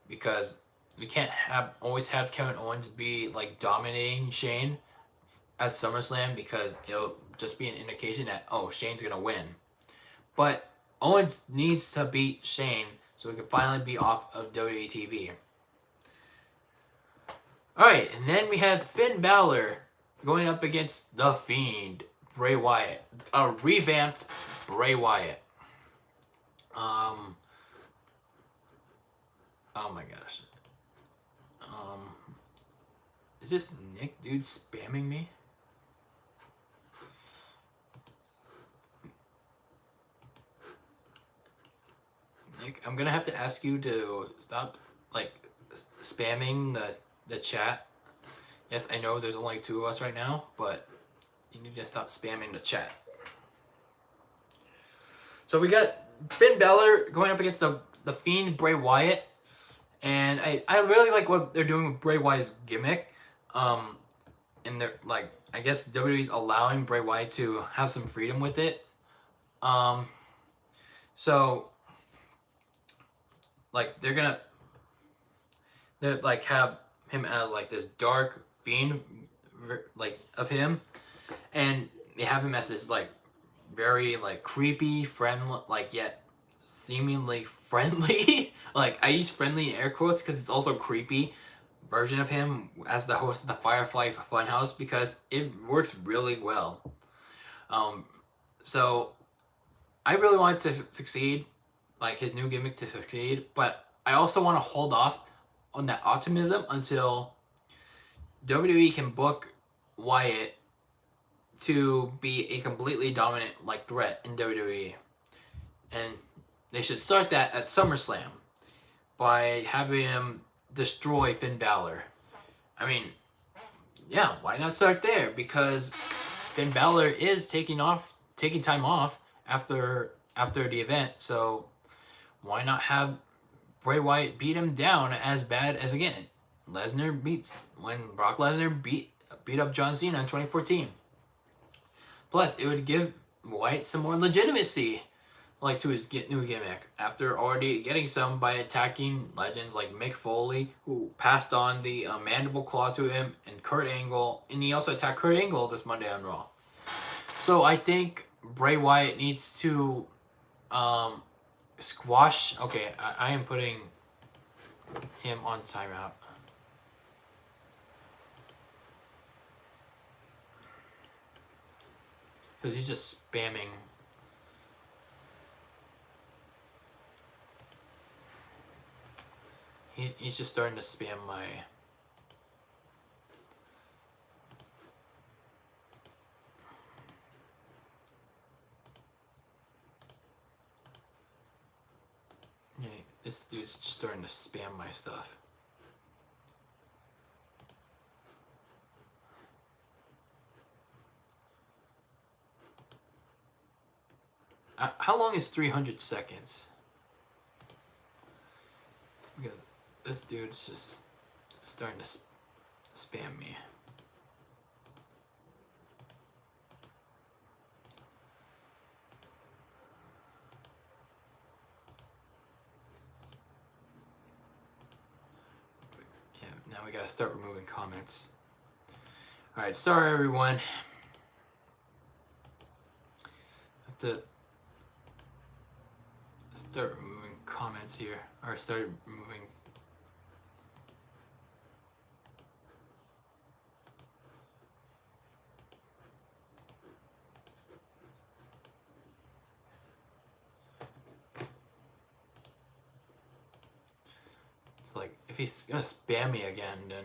because we can't always have Kevin Owens be like dominating Shane at SummerSlam, because it'll just be an indication that, oh, Shane's going to win. But Owens needs to beat Shane so he can finally be off of WWE TV. Alright, and then we have Finn Balor going up against The Fiend, Bray Wyatt. A revamped Bray Wyatt. Oh my gosh. Is this Nick dude spamming me? Nick, I'm gonna have to ask you to stop like spamming the chat. Yes, I know there's only 2 of us right now, but you need to stop spamming the chat. So we got Finn Balor going up against the Fiend, Bray Wyatt. And I really like what they're doing with Bray Wyatt's gimmick. And they're like, I guess WWE's allowing Bray Wyatt to have some freedom with it. So like they're like have him as like this dark fiend like of him, and they have him as this like very like creepy, friendly, like yet seemingly friendly. Like I use friendly in air quotes because it's also creepy version of him as the host of the Firefly Funhouse, because it works really well. So I really want it to succeed, like his new gimmick to succeed, but I also want to hold off on that optimism until WWE can book Wyatt to be a completely dominant like threat in WWE. And they should start that at SummerSlam by having him destroy Finn Balor. I mean, yeah, why not start there? Because Finn Balor is taking time off after the event, so why not have Bray Wyatt beat him down as bad as, again, when Brock Lesnar beat up John Cena in 2014. Plus, it would give Wyatt some more legitimacy, like, to his new gimmick, after already getting some by attacking legends like Mick Foley, who passed on the mandible claw to him, and Kurt Angle, and he also attacked Kurt Angle this Monday on Raw. So I think Bray Wyatt needs to squash. Okay, I am putting him on timeout. Because he's just spamming. he's just starting to spam my. Yeah, this dude's just starting to spam my stuff. How long is 300 seconds? Because this dude's just starting to spam me. Yeah, now we gotta start removing comments. Alright, sorry everyone. Have to start removing comments here, or start removing. It's like, if he's gonna spam me again, then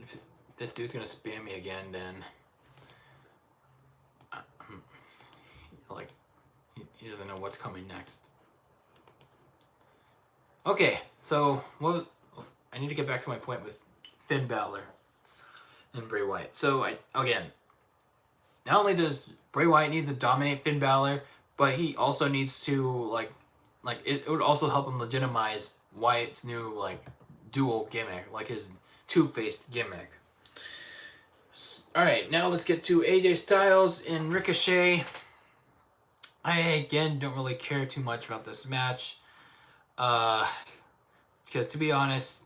if this dude's gonna spam me again, then like he doesn't know what's coming next. Okay, so I need to get back to my point with Finn Balor and Bray Wyatt. So again, not only does Bray Wyatt need to dominate Finn Balor, but he also needs to like it would also help him legitimize Wyatt's new like dual gimmick, like his two-faced gimmick. All right, now let's get to AJ Styles and Ricochet. I again don't really care too much about this match, because to be honest,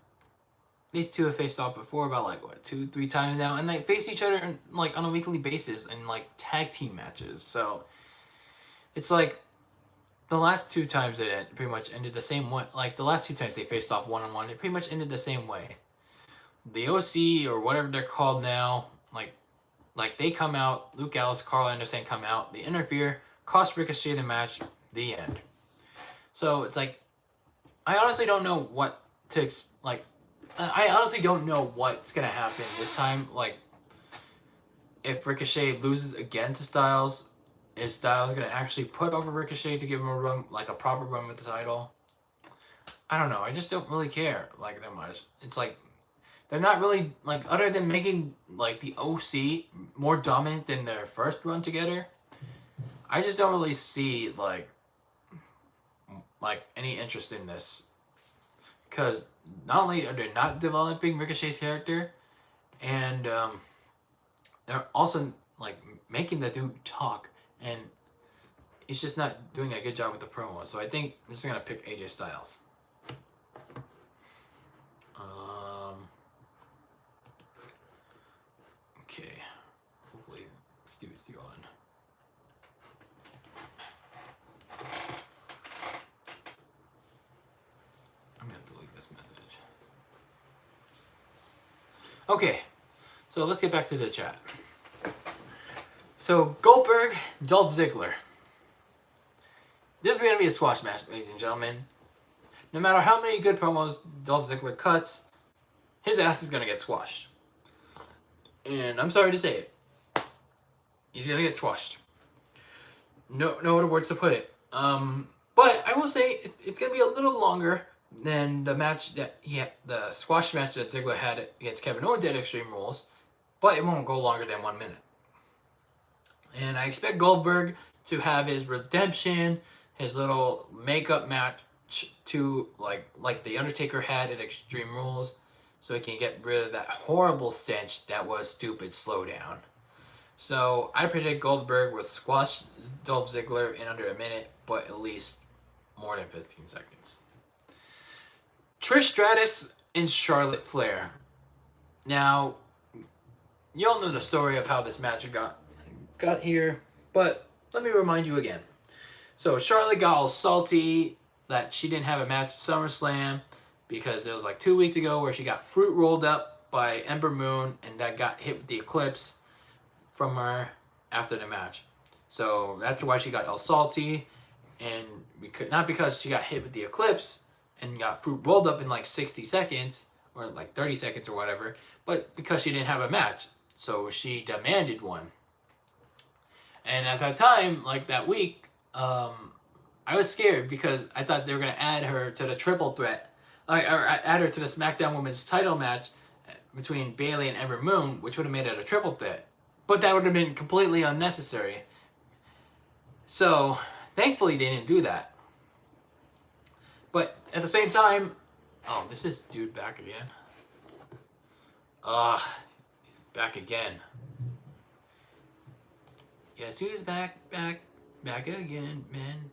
these two have faced off before about like what 2-3 times now, and they face each other like on a weekly basis in like tag team matches. So it's like the last 2 times it pretty much ended the same way. Like the last 2 times they faced off one-on-one, it pretty much ended the same way. The OC or whatever they're called now, like they come out, Luke Gallows, Carl Anderson come out, they interfere, cost Ricochet the match, the end. So it's like, I honestly don't know what to I honestly don't know what's gonna happen this time. Like, if Ricochet loses again to Styles, is Styles gonna actually put over Ricochet to give him a run, like a proper run with the title? I don't know. I just don't really care like that much. It's like they're not really like, other than making like the OC more dominant than their first run together, I just don't really see like any interest in this, because not only are they not developing Ricochet's character, and they're also like making the dude talk, and he's just not doing a good job with the promo. So I think I'm just gonna pick AJ Styles. Okay, hopefully this dude's still on. I'm gonna delete this message. Okay, so let's get back to the chat. So Goldberg, Dolph Ziggler. This is gonna be a squash match, ladies and gentlemen. No matter how many good promos Dolph Ziggler cuts, his ass is gonna get squashed. And I'm sorry to say it, he's gonna get squashed. No other words to put it. But I will say it's gonna be a little longer than the match that the squash match that Ziggler had against Kevin Owens at Extreme Rules, but it won't go longer than 1 minute. And I expect Goldberg to have his redemption, his little makeup match to like the Undertaker had at Extreme Rules, so he can get rid of that horrible stench that was stupid slowdown. So I predict Goldberg will squash Dolph Ziggler in under a minute, but at least more than 15 seconds. Trish Stratus and Charlotte Flair. Now, you all know the story of how this match got here, but let me remind you again. So Charlotte got all salty that she didn't have a match at SummerSlam because it was like 2 weeks ago where she got fruit rolled up by Ember Moon, and that got hit with the Eclipse from her after the match. So that's why she got all salty, and not because she got hit with the Eclipse and got fruit rolled up in like 60 seconds or like 30 seconds or whatever, but because she didn't have a match. So she demanded one. And at that time, like that week, I was scared because I thought they were going to add her to the triple threat, or add her to the SmackDown Women's title match between Bayley and Ember Moon, which would have made it a triple threat. But that would have been completely unnecessary. So, thankfully they didn't do that. But at the same time, oh, this is dude back again. He's back again. Yes, he's back again, man.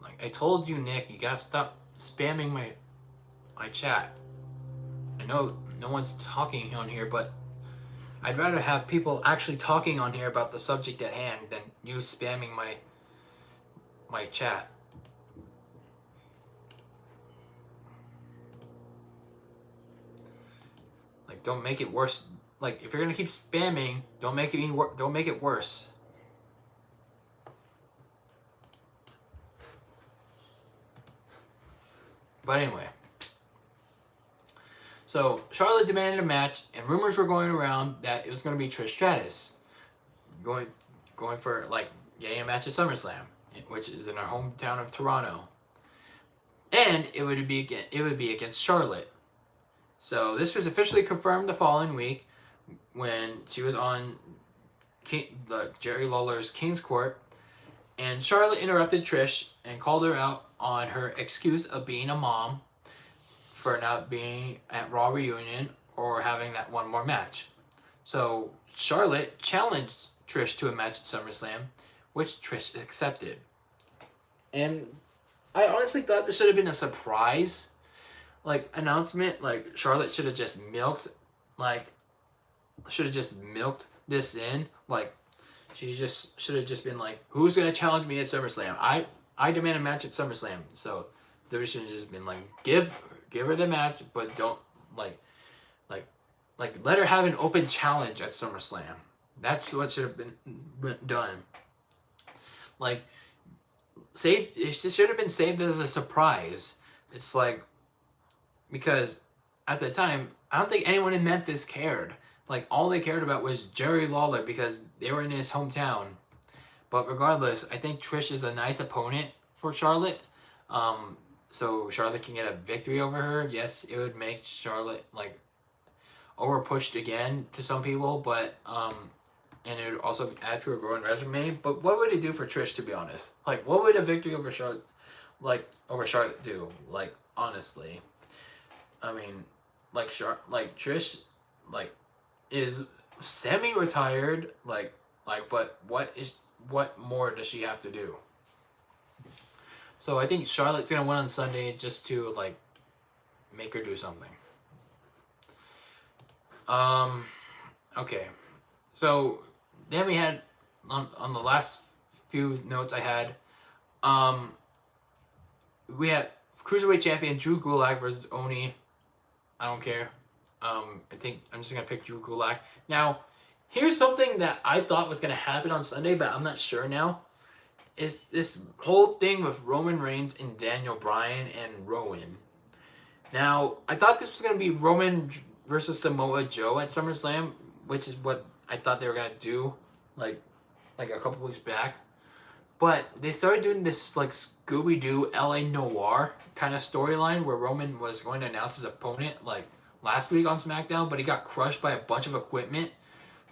Like I told you, Nick, you gotta stop spamming my chat. I know no one's talking on here, but I'd rather have people actually talking on here about the subject at hand than you spamming my chat. Like, don't make it worse. Like, if you're gonna keep spamming, don't make it worse. But anyway. So, Charlotte demanded a match, and rumors were going around that it was going to be Trish Stratus going for, like, getting a match at SummerSlam, which is in her hometown of Toronto. And it would be against Charlotte. So, this was officially confirmed the following week when she was on Jerry Lawler's King's Court, and Charlotte interrupted Trish and called her out on her excuse of being a mom for not being at Raw Reunion or having that one more match. So Charlotte challenged Trish to a match at SummerSlam, which Trish accepted. And I honestly thought this should have been a surprise, like, announcement. Like, Charlotte should have just milked this in. Like, she just should have just been like, who's gonna challenge me at SummerSlam? I demand a match at SummerSlam. So they should have just been like, give her the match, but don't like let her have an open challenge at SummerSlam. That's what should have been done. Like, it should have been saved as a surprise. It's like, because at the time, I don't think anyone in Memphis cared. Like, all they cared about was Jerry Lawler because they were in his hometown. But regardless, I think Trish is a nice opponent for Charlotte. So Charlotte can get a victory over her. Yes, it would make Charlotte, like, overpushed again to some people, but and it would also add to her growing resume. But what would it do for Trish, to be honest? Like, what would a victory over Charlotte do? Like, honestly, I mean, like Trish, like, is semi-retired. But what more does she have to do? So I think Charlotte's gonna win on Sunday just to, like, make her do something. Okay. So then we had on the last few notes I had, we had Cruiserweight Champion Drew Gulak versus Oni. I don't care. I think I'm just gonna pick Drew Gulak. Now, here's something that I thought was gonna happen on Sunday, but I'm not sure now. Is this whole thing with Roman Reigns and Daniel Bryan and Rowan. Now, I thought this was going to be Roman versus Samoa Joe at SummerSlam, which is what I thought they were going to do, like a couple weeks back. But they started doing this, like, Scooby-Doo LA Noir kind of storyline where Roman was going to announce his opponent, like, last week on SmackDown, but he got crushed by a bunch of equipment.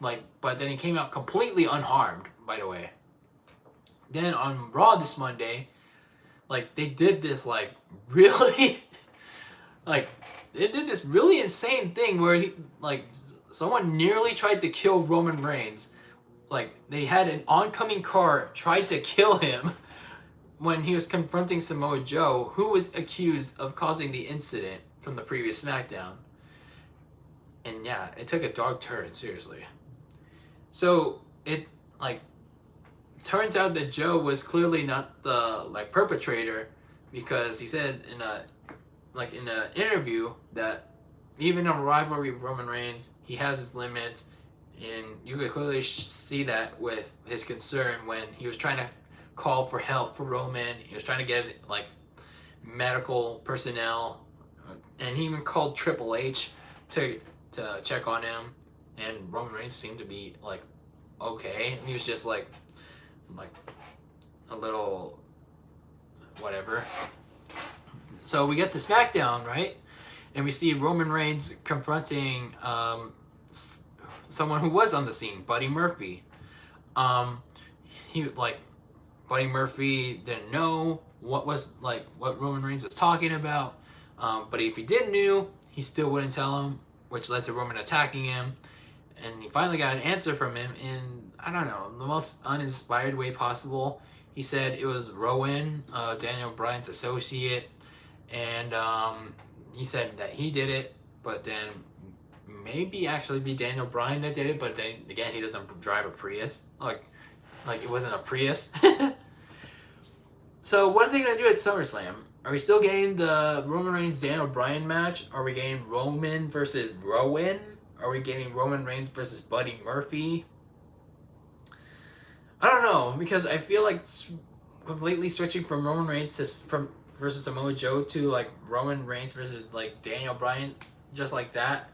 Like, but then he came out completely unharmed, by the way. Then on Raw this Monday, like, they did this, like, really, like, they did this really insane thing where someone nearly tried to kill Roman Reigns. Like, they had an oncoming car tried to kill him when he was confronting Samoa Joe, who was accused of causing the incident from the previous SmackDown. And yeah, it took a dark turn, seriously. So it, like, turns out that Joe was clearly not the, like, perpetrator, because he said in a interview that even in a rivalry with Roman Reigns, he has his limits, and you could clearly see that with his concern when he was trying to call for help for Roman. He was trying to get like medical personnel, and he even called Triple H to check on him. And Roman Reigns seemed to be like okay. And he was just like a little whatever. So we get to SmackDown, right? And we see Roman Reigns confronting someone who was on the scene, Buddy Murphy. He Buddy Murphy didn't know what Roman Reigns was talking about, but if he did knew, he still wouldn't tell him, which led to Roman attacking him. And he finally got an answer from him in, I don't know, the most uninspired way possible. He said it was Rowan, Daniel Bryan's associate, and he said that he did it, but then maybe actually be Daniel Bryan that did it, but then again, he doesn't drive a Prius. Like it wasn't a Prius. So what are they going to do at SummerSlam? Are we still getting the Roman Reigns Daniel Bryan match? Are we getting Roman versus Rowan? Are we getting Roman Reigns versus Buddy Murphy? I don't know, because I feel like completely switching from Roman Reigns versus Samoa Joe to like Roman Reigns versus like Daniel Bryan, just like that.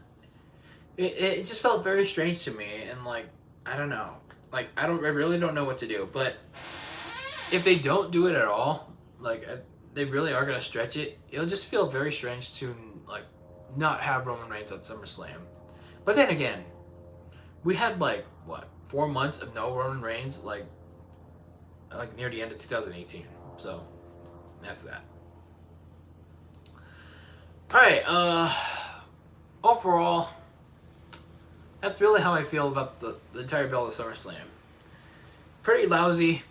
It just felt very strange to me, and like I don't know, like I really don't know what to do. But if they don't do it at all, like they really are gonna stretch it, it'll just feel very strange to like not have Roman Reigns on SummerSlam. But then again, we had like what 4 months of no Roman Reigns, like near the end of 2018. So that's that. All right. Overall, that's really how I feel about the entire build of SummerSlam. Pretty lousy,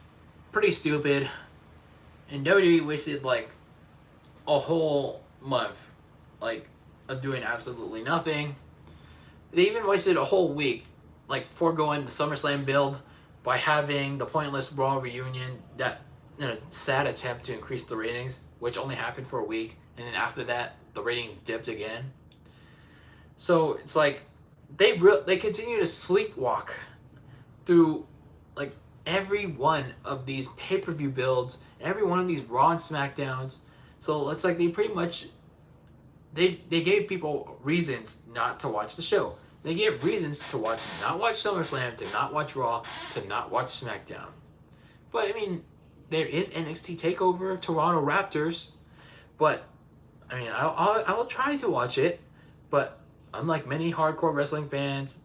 pretty stupid, and WWE wasted like a whole month, like of doing absolutely nothing. They even wasted a whole week, like foregoing the SummerSlam build by having the pointless Raw reunion, that sad attempt to increase the ratings, which only happened for a week, and then after that the ratings dipped again. So it's like they continue to sleepwalk through like every one of these pay-per-view builds, every one of these Raw and SmackDowns. So it's like they pretty much they gave people reasons not to watch the show. They gave reasons to not watch SummerSlam, to not watch Raw, to not watch SmackDown. But I mean, there is NXT TakeOver Toronto Raptors, but I mean, I will try to watch it, but unlike many hardcore wrestling fans,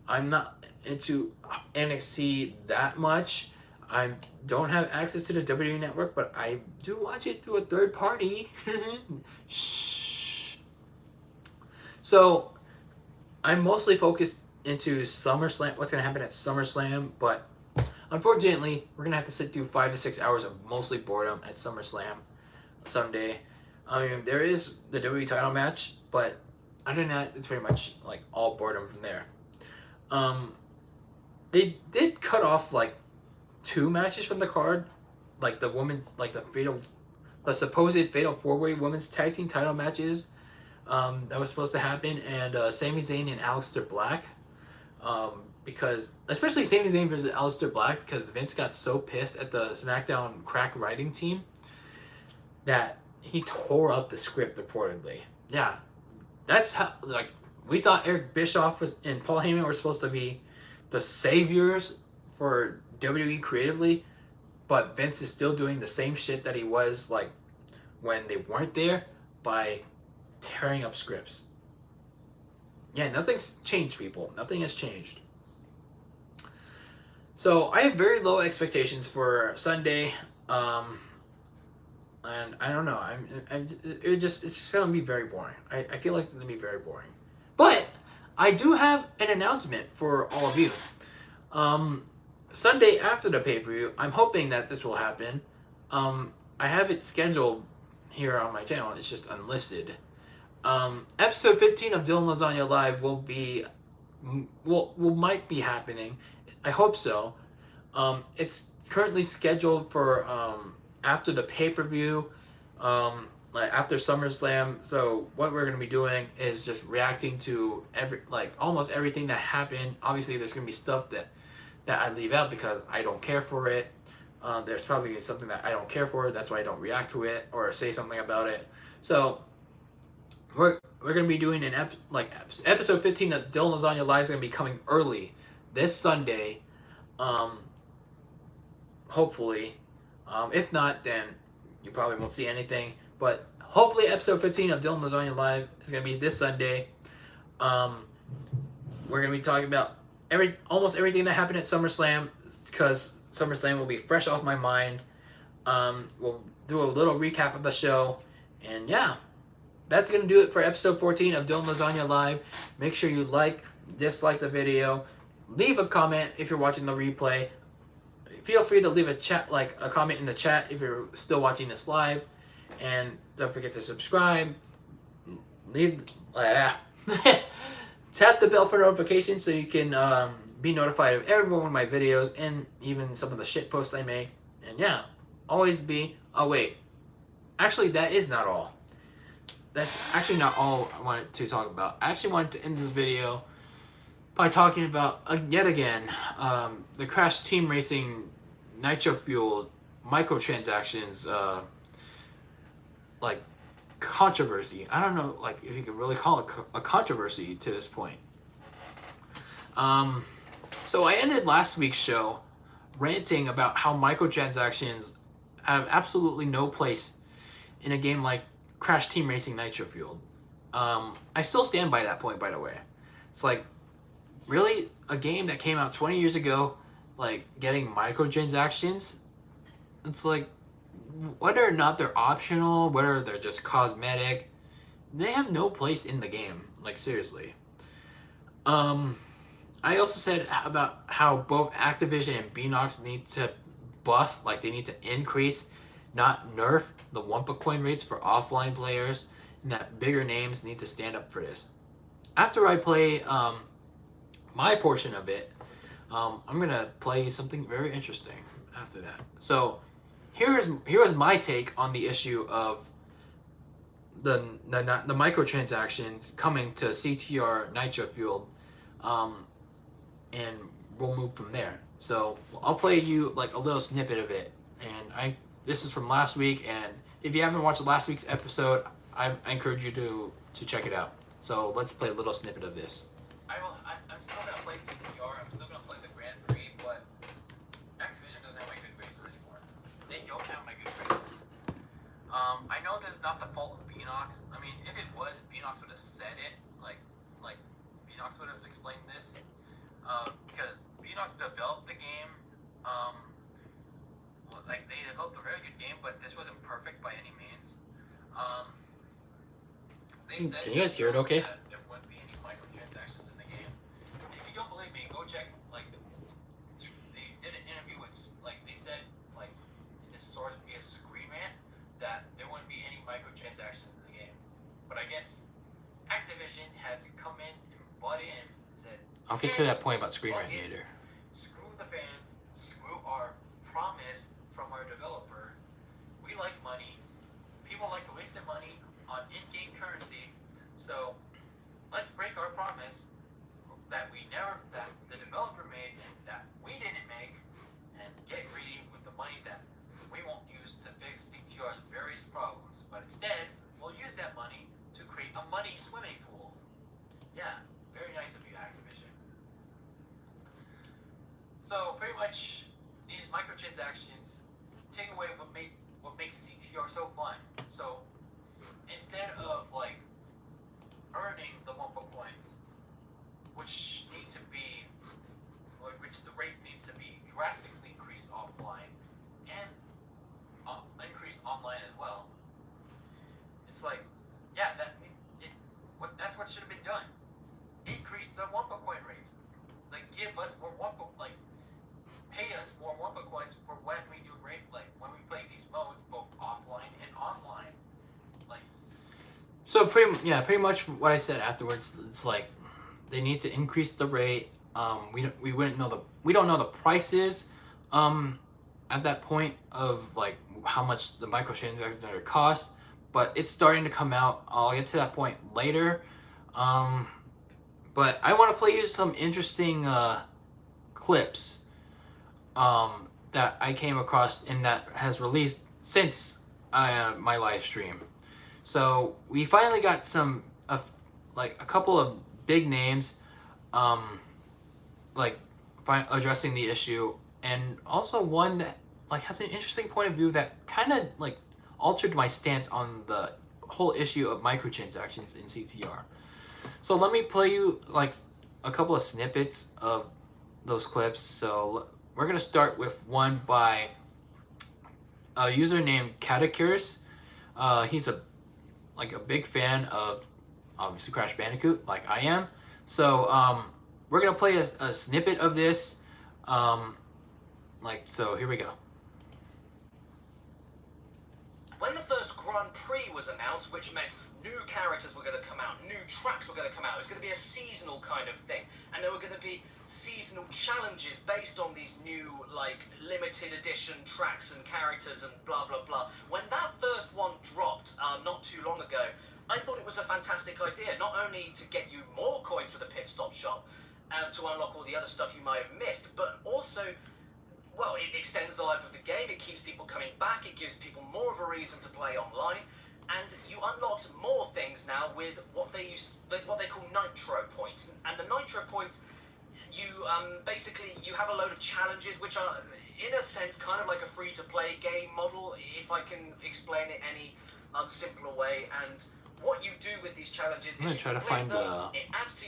I'm not into NXT that much. I don't have access to the WWE Network, but I do watch it through a third party. Shh. So I'm mostly focused into SummerSlam, what's going to happen at SummerSlam, but unfortunately, we're going to have to sit through 5 to 6 hours of mostly boredom at SummerSlam someday. I mean, there is the WWE title match, but other than that, it's pretty much like all boredom from there. They did cut off like 2 matches from the card, like the women's, like the supposed fatal 4-way women's tag team title matches that was supposed to happen, and Sami Zayn and Aleister Black, because especially Sami Zayn versus Aleister Black, because Vince got so pissed at the SmackDown crack writing team that he tore up the script reportedly. Yeah, that's how, like, we thought Eric Bischoff and Paul Heyman were supposed to be the saviors for WWE creatively, but Vince is still doing the same shit that he was like when they weren't there by tearing up scripts. Yeah, nothing's changed, people. Nothing has changed. So I have very low expectations for Sunday, and I don't know. It's just gonna be very boring. I feel like it's gonna be very boring. But I do have an announcement for all of you. Sunday after the pay-per-view, I'm hoping that this will happen. I have it scheduled here on my channel. It's just unlisted. Episode 15 of DylanLasagna Live might be happening. I hope so. It's currently scheduled for after the pay-per-view, like after SummerSlam. So what we're gonna be doing is just reacting to almost everything that happened. Obviously, there's gonna be stuff that I leave out because I don't care for it. There's probably something that I don't care for. That's why I don't react to it or say something about it. So we're gonna be doing episode 15 of DylanLasagna Live is gonna be coming early this Sunday. Hopefully, if not, then you probably won't see anything. But hopefully, episode 15 of DylanLasagna Live is gonna be this Sunday. We're gonna be talking about almost everything that happened at SummerSlam because SummerSlam will be fresh off my mind. We'll do a little recap of the show, and yeah, that's gonna do it for episode 14 of DylanLasagna Live. Make sure you dislike the video, leave a comment if you're watching the replay. Feel free to leave a comment in the chat if you're still watching this live, and don't forget to subscribe. Tap the bell for notifications so you can be notified of every one of my videos and even some of the shit posts I make. And yeah, always be. Oh wait, actually that is not all. That's actually not all I wanted to talk about. I actually wanted to end this video by talking about yet again the Crash Team Racing Nitro-Fueled microtransactions controversy. I don't know if you could really call it a controversy to this point. So I ended last week's show ranting about how microtransactions have absolutely no place in a game like Crash Team Racing Nitro-Fueled. I still stand by that point, by the way. It's really a game that came out 20 years ago, getting microtransactions. It's whether or not they're optional, whether they're just cosmetic, they have no place in the game. Seriously. I also said about how both Activision and Beanox need to buff, they need to increase, not nerf, the Wumpa coin rates for offline players, and that bigger names need to stand up for this. After I play my portion of it, I'm gonna play something very interesting after that. So here's my take on the issue of the microtransactions coming to CTR Nitro-Fueled, and we'll move from there. So I'll play you a little snippet of it, and this is from last week, and if you haven't watched last week's episode, I encourage you to check it out. So let's play a little snippet of this. I'm still gonna play CTR. I'm still gonna play the Grand Prix, but Activision doesn't have my good races anymore. They don't have my good races. I know this is not the fault of Beanox. I mean, if it was, Beanox would have said it. Beanox would have explained this. Because Beanox developed the game. They developed a very good game, but this wasn't perfect by any means. They said, can you guys hear it okay? There wouldn't be any microtransactions in the game. And if you don't believe me, go check, they did an interview with, they said, in this source via Screen Rant, that there wouldn't be any microtransactions in the game. But I guess Activision had to come in and butt in and said, I'll get to that point about Screen Rant later. Screw the fans, screw our promise from our developer. We like money. People like to waste their money on in-game currency. So let's break our promise that the developer made and that we didn't make, and get greedy with the money that we won't use to fix CTR's various problems, but instead we'll use that money to create a money swimming pool. Yeah, very nice of you, Activision. So pretty much these microtransactions take away what makes CTR so fun. So instead of earning the Wumpa coins, which the rate needs to be drastically increased offline and increased online as well. It's that's what should have been done. Increase the Wumpa coin rates. Give us more Wumpa, pay us more Wumpa coins for when we do when we play these modes both offline and online. So pretty much what I said afterwards. It's they need to increase the rate. We don't know the prices at that point of how much the microtransactions are gonna cost, but it's starting to come out. I'll get to that point later. But I want to play you some interesting clips that I came across and that has released since my live stream. So we finally got some like a couple of big names like addressing the issue, and also one that like has an interesting point of view that kind of like altered my stance on the whole issue of microtransactions in CTR. So let me play you like a couple of snippets of those clips. So we're gonna start with one by a user named Catacurus. He's a big fan of obviously Crash Bandicoot, like I am. So we're gonna play a snippet of this. So here we go. When the first Grand Prix was announced, which meant new characters were going to come out, new tracks were going to come out, it was going to be a seasonal kind of thing, and there were going to be seasonal challenges based on these new, like, limited edition tracks and characters and blah, blah, blah. When that first one dropped not too long ago, I thought it was a fantastic idea, not only to get you more coins for the pit stop shop, to unlock all the other stuff you might have missed, but also, well, it extends the life of the game, it keeps people coming back, it gives people more of a reason to play online, and you unlocked more things now with what they call Nitro points. And the Nitro points, you basically you have a load of challenges which are in a sense kind of like a free-to-play game model, if I can explain it any simpler way. And what you do with these challenges I'm gonna try to find the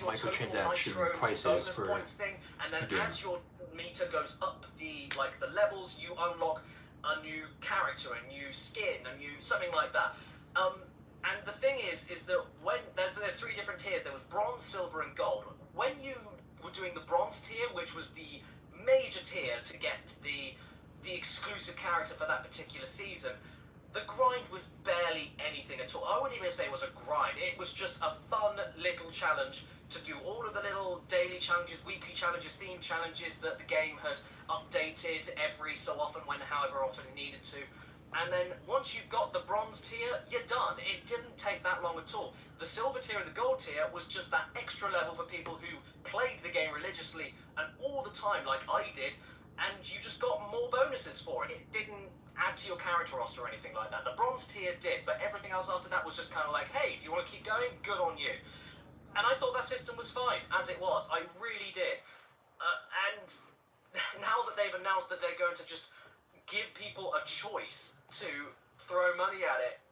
microtransaction prices for points thing, and then as your meter goes up the levels, you unlock a new character, a new skin, a new something like that. And the thing is that when there's three different tiers. There was bronze, silver, and gold. When you were doing the bronze tier, which was the major tier to get the exclusive character for that particular season, the grind was barely anything at all. I wouldn't even say it was a grind. It was just a fun little challenge to do all of the little daily challenges, weekly challenges, theme challenges that the game had updated every so often, however often it needed to. And then once you got the bronze tier, you're done. It didn't take that long at all. The silver tier and the gold tier was just that extra level for people who played the game religiously and all the time like I did, and you just got more bonuses for it. It didn't add to your character roster or anything like that. The bronze tier did, but everything else after that was just kind of like, hey, if you want to keep going, good on you. And I thought that system was fine, as it was. I really did. And now that they've announced that they're going to just give people a choice to throw money at it,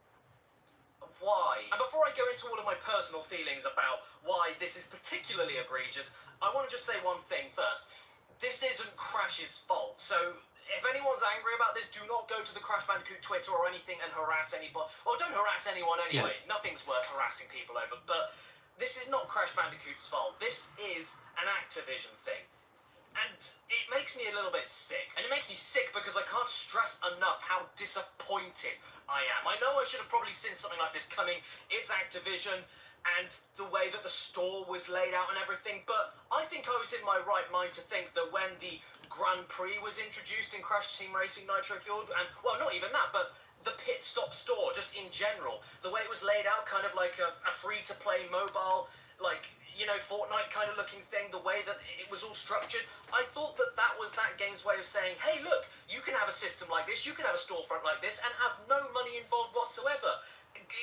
why? And before I go into all of my personal feelings about why this is particularly egregious, I want to just say one thing first. This isn't Crash's fault, so if anyone's angry about this, do not go to the Crash Bandicoot Twitter or anything and harass anybody. Well, don't harass anyone anyway. Yeah. Nothing's worth harassing people over. But this is not Crash Bandicoot's fault. This is an Activision thing. And it makes me a little bit sick. And it makes me sick because I can't stress enough how disappointed I am. I know I should have probably seen something like this coming. It's Activision, and the way that the store was laid out and everything. But I think I was in my right mind to think that when the Grand Prix was introduced in Crash Team Racing Nitro-Fueled, and, well, not even that, but the pit stop store, just in general, the way it was laid out, kind of like a free-to-play mobile, like, you know, Fortnite kind of looking thing, the way that it was all structured, I thought that that was that game's way of saying, hey, look, you can have a system like this, you can have a storefront like this, and have no money involved whatsoever.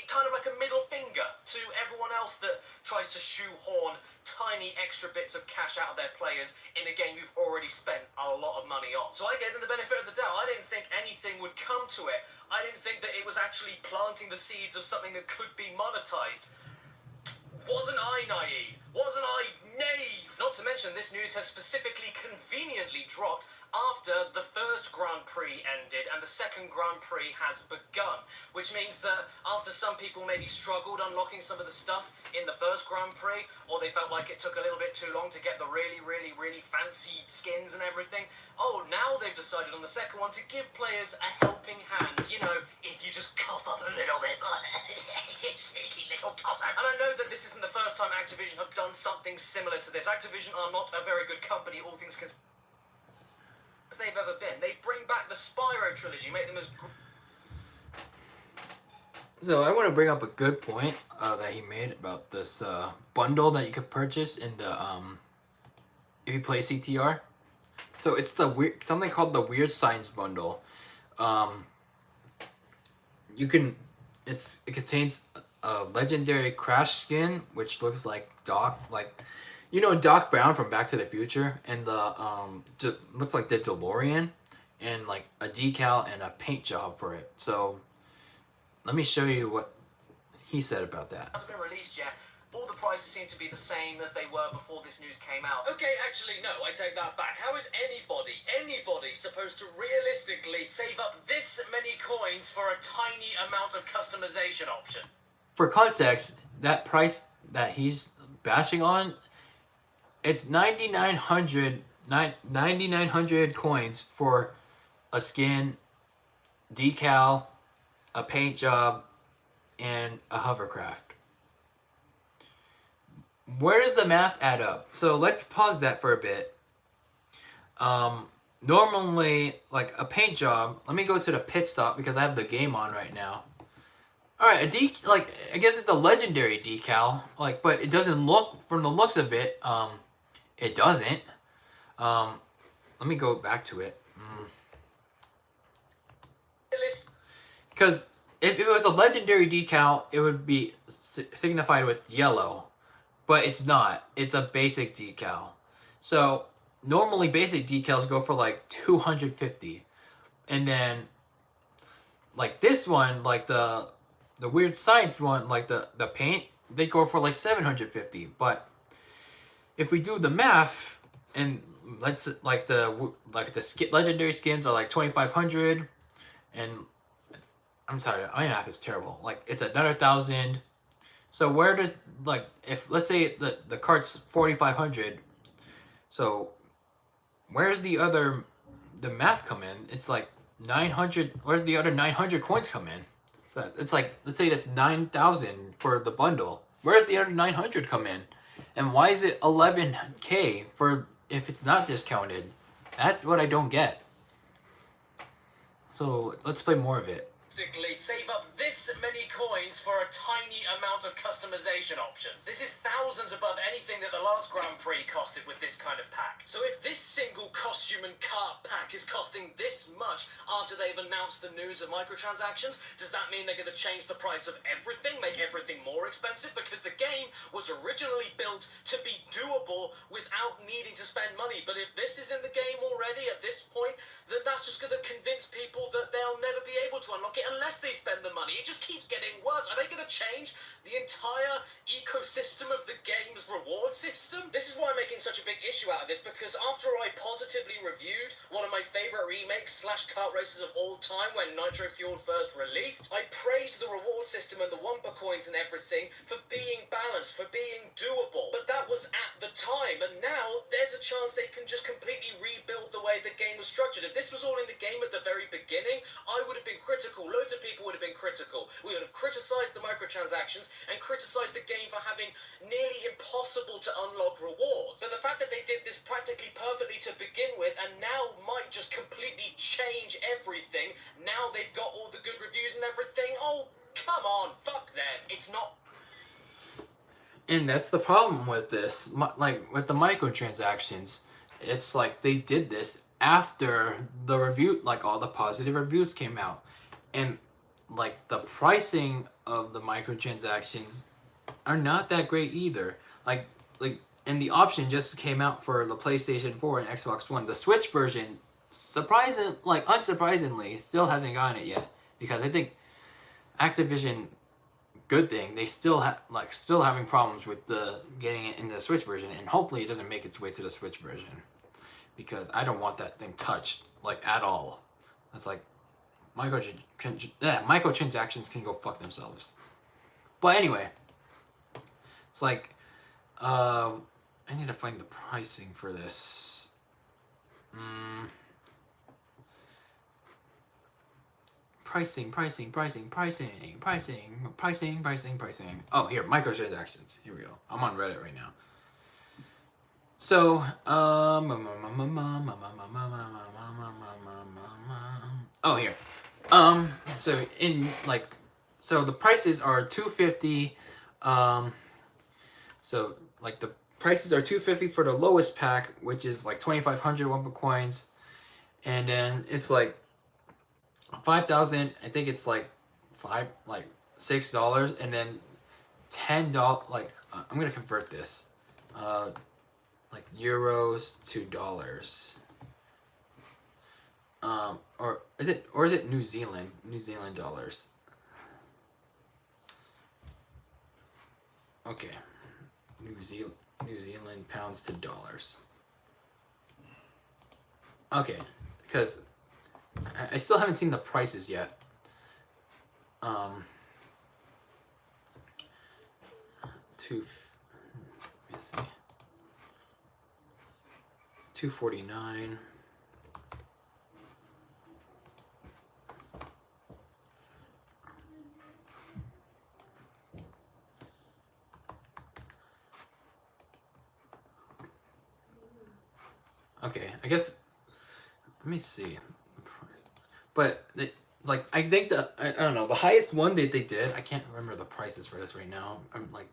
Kind of like a middle finger to everyone else that tries to shoehorn tiny extra bits of cash out of their players in a game you've already spent a lot of money on. So I gave them the benefit of the doubt. I didn't think anything would come to it. I didn't think that it was actually planting the seeds of something that could be monetized. Wasn't I naive? Wasn't I naive? Not to mention, this news has specifically conveniently dropped after the first Grand Prix ended and the second Grand Prix has begun, which means that after some people maybe struggled unlocking some of the stuff in the first Grand Prix, or they felt like it took a little bit too long to get the really, really, really fancy skins and everything, oh, now they've decided on the second one to give players a helping hand. You know, if you just cough up a little bit, sneaky little tossers. And I know that this isn't the first time Activision have done something similar to this. Activision are not a very good company, all things considered, they've ever been. They bring back the Spyro trilogy, make them as... So I want to bring up a good point that he made about this bundle that you could purchase in the if you play CTR. So it's the weird something called the Weird Science bundle. You can it contains a legendary Crash skin which looks like Doc, like you know Doc Brown from Back to the Future, and the looks like the DeLorean, and like a decal and a paint job for it. So let me show you what he said about that. Hasn't been released yet. All the prices seem to be the same as they were before this news came out. Okay, actually, no, I take that back. How is anybody supposed to realistically save up this many coins for a tiny amount of customization option? For context, that price that he's bashing on, it's 9,900 coins for a skin, decal, a paint job, and a hovercraft. Where does the math add up? So let's pause that for a bit. Normally, like a paint job, let me go to the pit stop because I have the game on right now. All right, like I guess it's a legendary decal, like, but it doesn't look, from the looks of it, it doesn't. Let me go back to it. Because if it was a legendary decal, it would be signified with yellow, but it's not. It's a basic decal. So normally basic decals go for like 250, and then like this one, like the Weird Science one, like the paint, they go for like 750. But if we do the math, and let's like the legendary skins are like 2,500, and I'm sorry, my math is terrible. Like it's another 1,000. So where does, like, if let's say the cart's 4,500, so where's the math come in? It's like 900. Where's the other 900 coins come in? So it's like, let's say that's 9,000 for the bundle. Where's the other 900 come in? And why is it 11K for if it's not discounted? That's what I don't get. So let's play more of it. Save up this many coins for a tiny amount of customization options. This is thousands above anything that the last Grand Prix costed with this kind of pack. So if this single costume and cart pack is costing this much after they've announced the news of microtransactions, does that mean they're going to change the price of everything, make everything more expensive? Because the game was originally built to be doable without needing to spend money. But if this is in the game already at this point, then that's just going to convince people that they'll never be able to unlock it unless they spend the money. It just keeps getting worse. Are they going to change the entire ecosystem of the game's reward system? This is why I'm making such a big issue out of this, because after I positively reviewed one of my favorite remakes / kart races of all time when Nitro-Fueled first released, I praised the reward system and the Wumpa coins and everything for being balanced, for being doable. But that was at the time, and now there's a chance they can just completely rebuild the way the game was structured. If this was all in the game at the very beginning, I would have been critical. Loads of people would have been critical. We would have criticised the microtransactions and criticised the game for having nearly impossible to unlock rewards. But the fact that they did this practically perfectly to begin with and now might just completely change everything, now they've got all the good reviews and everything, oh, come on, fuck them. It's not... And that's the problem with this, like with the microtransactions. It's like they did this after the review, like all the positive reviews came out. And like the pricing of the microtransactions are not that great either. Like and the option just came out for the PlayStation 4 and Xbox One. The Switch version, unsurprisingly, still hasn't gotten it yet, because I think Activision, good thing, they still having problems with getting it in the Switch version, and hopefully it doesn't make its way to the Switch version, because I don't want that thing touched like at all. That's like microtransactions can go fuck themselves. But anyway, it's like I need to find the pricing for this. Pricing. Oh, here, microtransactions. Here we go. I'm on Reddit right now. So, oh, here. So in like So the prices are $250. So like the prices are $250 for the lowest pack, which is like 2,500 Wumpa coins, and then it's like 5,000. I think it's like $6, and then $10. Like I'm gonna convert this, like euros to dollars. Or is it New Zealand dollars? Okay, New Zealand pounds to dollars. Okay, because I still haven't seen the prices yet. Let me see. 249. Okay, I guess. Let me see. But like I think I don't know, the highest one that they did. I can't remember the prices for this right now. I'm like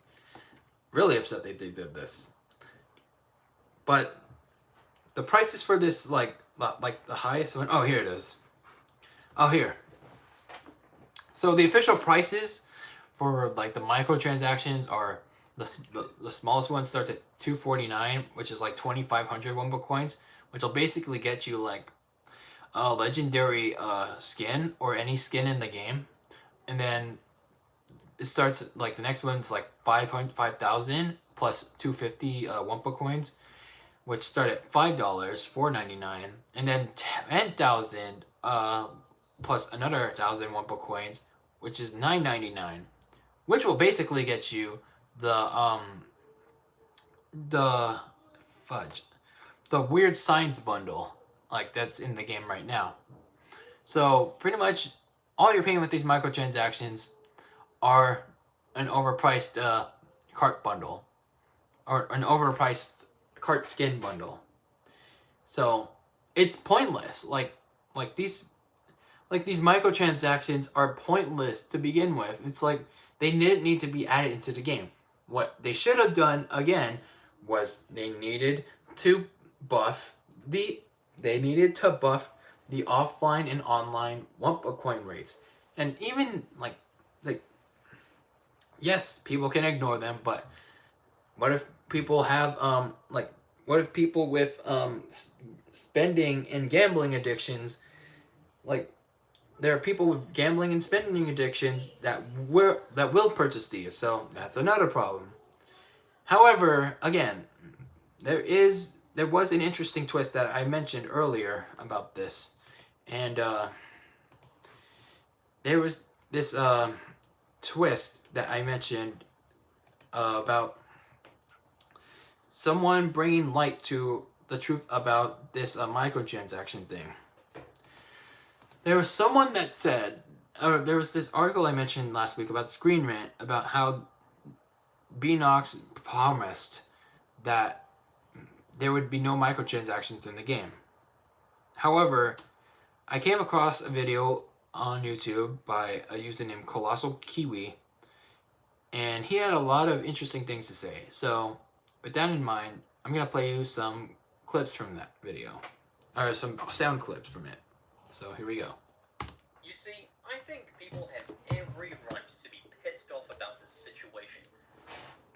really upset they did this. But the prices for this like the highest one. Oh, here it is. Oh, here. So the official prices for like the microtransactions are the smallest one starts at $249, which is like 2,500 Wumpa coins, which will basically get you like a legendary skin or any skin in the game, and then it starts like the next one's like 5,000 plus 250 Wumpa coins, which start at $5, $4.99, and then 10,000 plus another 1,000 Wumpa coins, which is $9.99, which will basically get you the weird science bundle like that's in the game right now. So pretty much all you're paying with these microtransactions are an overpriced cart bundle or an overpriced cart skin bundle. So it's pointless. Like these microtransactions are pointless to begin with. It's like they didn't need to be added into the game. What they should have done again was they needed to buff the offline and online Wumpa coin rates. And even like yes, people can ignore them, but what if people have what if people with spending and gambling addictions, like there are people with gambling and spending addictions that will purchase these, so that's another problem. However, again, there was an interesting twist that I mentioned earlier about this, and there was this twist that I mentioned about someone bringing light to the truth about this microtransaction thing. There was someone that said, there was this article I mentioned last week about Screen Rant about how Beanox promised that there would be no microtransactions in the game. However, I came across a video on YouTube by a user named Colossal Kiwi, and he had a lot of interesting things to say. So, with that in mind, I'm going to play you some clips from that video, or some sound clips from it. So, here we go. You see, I think people have every right to be pissed off about this situation.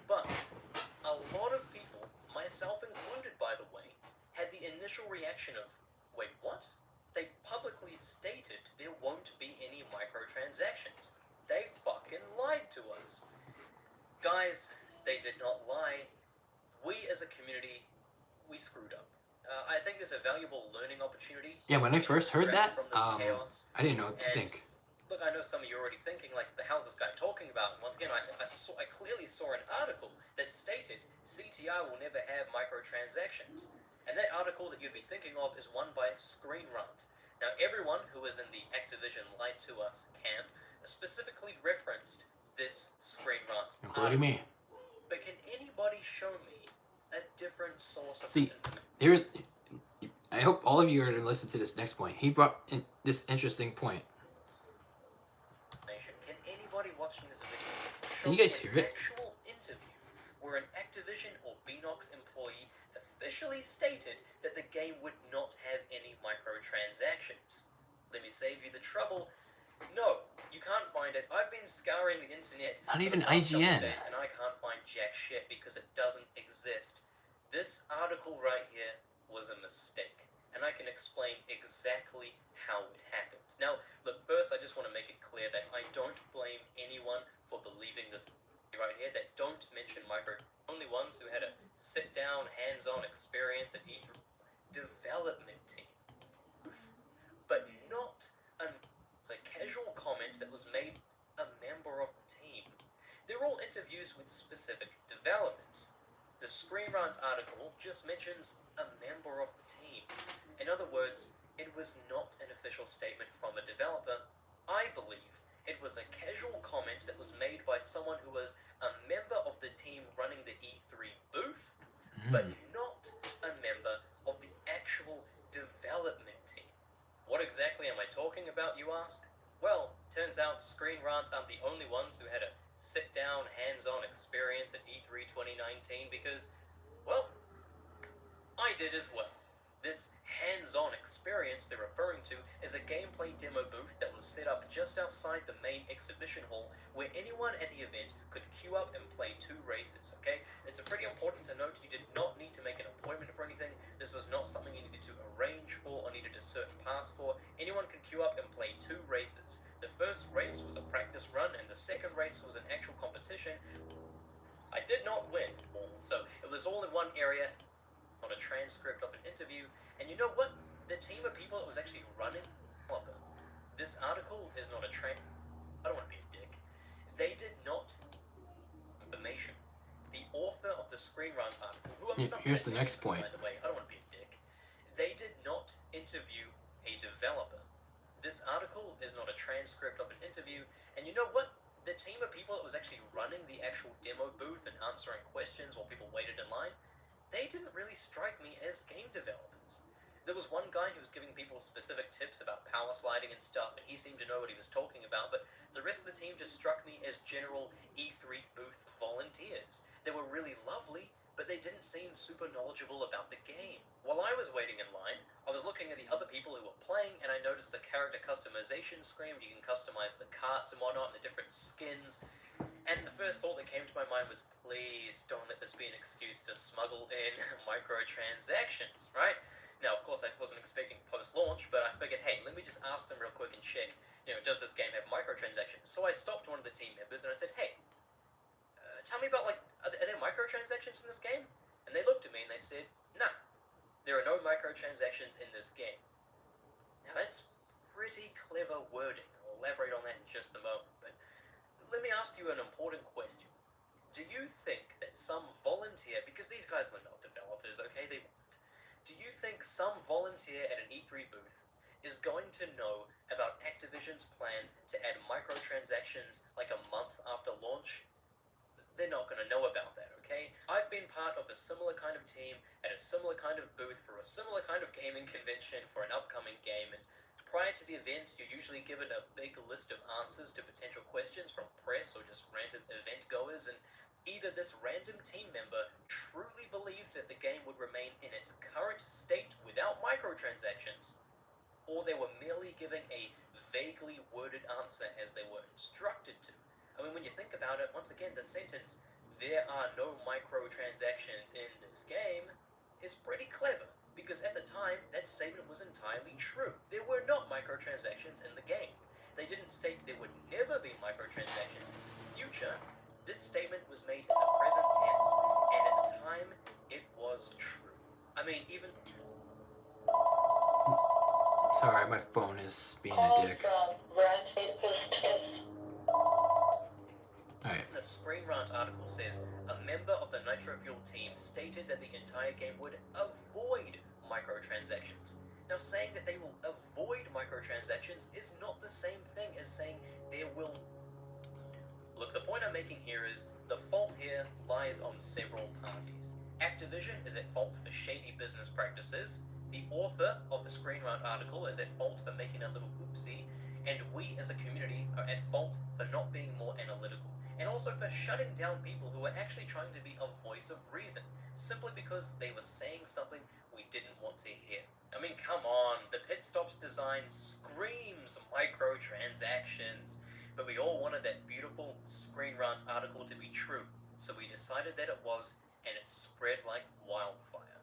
But a lot of people, myself included by the way, had the initial reaction of, wait, what? They publicly stated there won't be any microtransactions. They fucking lied to us. Guys, they did not lie. We as a community, we screwed up. I think there's a valuable learning opportunity. Yeah, when I first heard that, from this chaos. I didn't know what to think. Look, I know some of you are already thinking, like, how's this guy talking about? Once again, I clearly saw an article that stated CTR will never have microtransactions. And that article that you'd be thinking of is one by Screen Rant. Now, everyone who is in the Activision Lied to Us camp specifically referenced this Screen Rant. Including me. But can anybody show me a different source of See, this information? I hope all of you are going to listen to this next point. He brought in this interesting point. Can anybody watching this video Can you show guys me hear an it? actual interview where an Activision or Beenox employee officially stated that the game would not have any microtransactions? Let me save you the trouble. No, you can't find it. I've been scouring the internet Not for even the past couple of IGN. days, and I can't find jack shit because it doesn't exist. This article right here was a mistake, and I can explain exactly how it happened. Now, look, first I just want to make it clear that I don't blame anyone for believing this right here that don't mention micro. Only ones who had a sit-down, hands-on experience at E3 development team, but not a casual comment that was made a member of the team. They're all interviews with specific developers. The Screen Rant article just mentions a member of the team. In other words, it was not an official statement from a developer. I believe it was a casual comment that was made by someone who was a member of the team running the E3 booth, but not a member of the actual development team. What exactly am I talking about, you ask? Well, turns out Screen Rant aren't the only ones who had a sit-down, hands-on experience at E3 2019 because, well, I did as well. This hands-on experience they're referring to is a gameplay demo booth that was set up just outside the main exhibition hall where anyone at the event could queue up and play 2 races, okay? It's pretty important to note you did not need to make an appointment for anything. This was not something you needed to arrange for or needed a certain pass for. Anyone could queue up and play 2 races. The first race was a practice run and the second race was an actual competition. I did not win, so it was all in one area, not a transcript of an interview. And you know what? The team of people that was actually running this article is not a I don't want to be a dick. They did not information. The author of the Screen Rant article, who I'm not Here's the next point. by the way, I don't want to be a dick. They did not interview a developer. This article is not a transcript of an interview. And you know what? The team of people that was actually running the actual demo booth and answering questions while people waited in line, they didn't really strike me as game developers. There was one guy who was giving people specific tips about power sliding and stuff, and he seemed to know what he was talking about, but the rest of the team just struck me as general E3 booth volunteers. They were really lovely, but they didn't seem super knowledgeable about the game. While I was waiting in line, I was looking at the other people who were playing, and I noticed the character customization screen. You can customize the carts and whatnot, and the different skins. And the first thought that came to my mind was, please don't let this be an excuse to smuggle in microtransactions, right? Now, of course, I wasn't expecting post-launch, but I figured, hey, let me just ask them real quick and check, does this game have microtransactions? So I stopped one of the team members and I said, hey, tell me about, are there microtransactions in this game? And they looked at me and they said, nah, there are no microtransactions in this game. Now, that's pretty clever wording. I'll elaborate on that in just a moment, but let me ask you an important question. Do you think that some volunteer, because these guys were not developers, okay, they weren't, do you think some volunteer at an E3 booth is going to know about Activision's plans to add microtransactions like a month after launch? They're not going to know about that, okay? I've been part of a similar kind of team at a similar kind of booth for a similar kind of gaming convention for an upcoming game, and prior to the event, you're usually given a big list of answers to potential questions from press or just random event goers, and either this random team member truly believed that the game would remain in its current state without microtransactions, or they were merely giving a vaguely worded answer as they were instructed to. I mean, when you think about it, once again, the sentence, there are no microtransactions in this game, is pretty clever, because at the time, that statement was entirely true. There were not microtransactions in the game. They didn't state there would never be microtransactions in the future. This statement was made in the present tense, and at the time, it was true. I mean, even... Sorry, my phone is being a dick. Alright. The Screen Rant article says, a member of the Nitro-Fueled team stated that the entire game would avoid microtransactions. Now, saying that they will avoid microtransactions is not the same thing as saying there will... Look, the point I'm making here is, the fault here lies on several parties. Activision is at fault for shady business practices, the author of the Screen Rant article is at fault for making a little oopsie, and we as a community are at fault for not being more analytical, and also for shutting down people who were actually trying to be a voice of reason, simply because they were saying something we didn't want to hear. I mean, come on, the pit stops design screams microtransactions, but we all wanted that beautiful Screen Rant article to be true, so we decided that it was, and it spread like wildfire.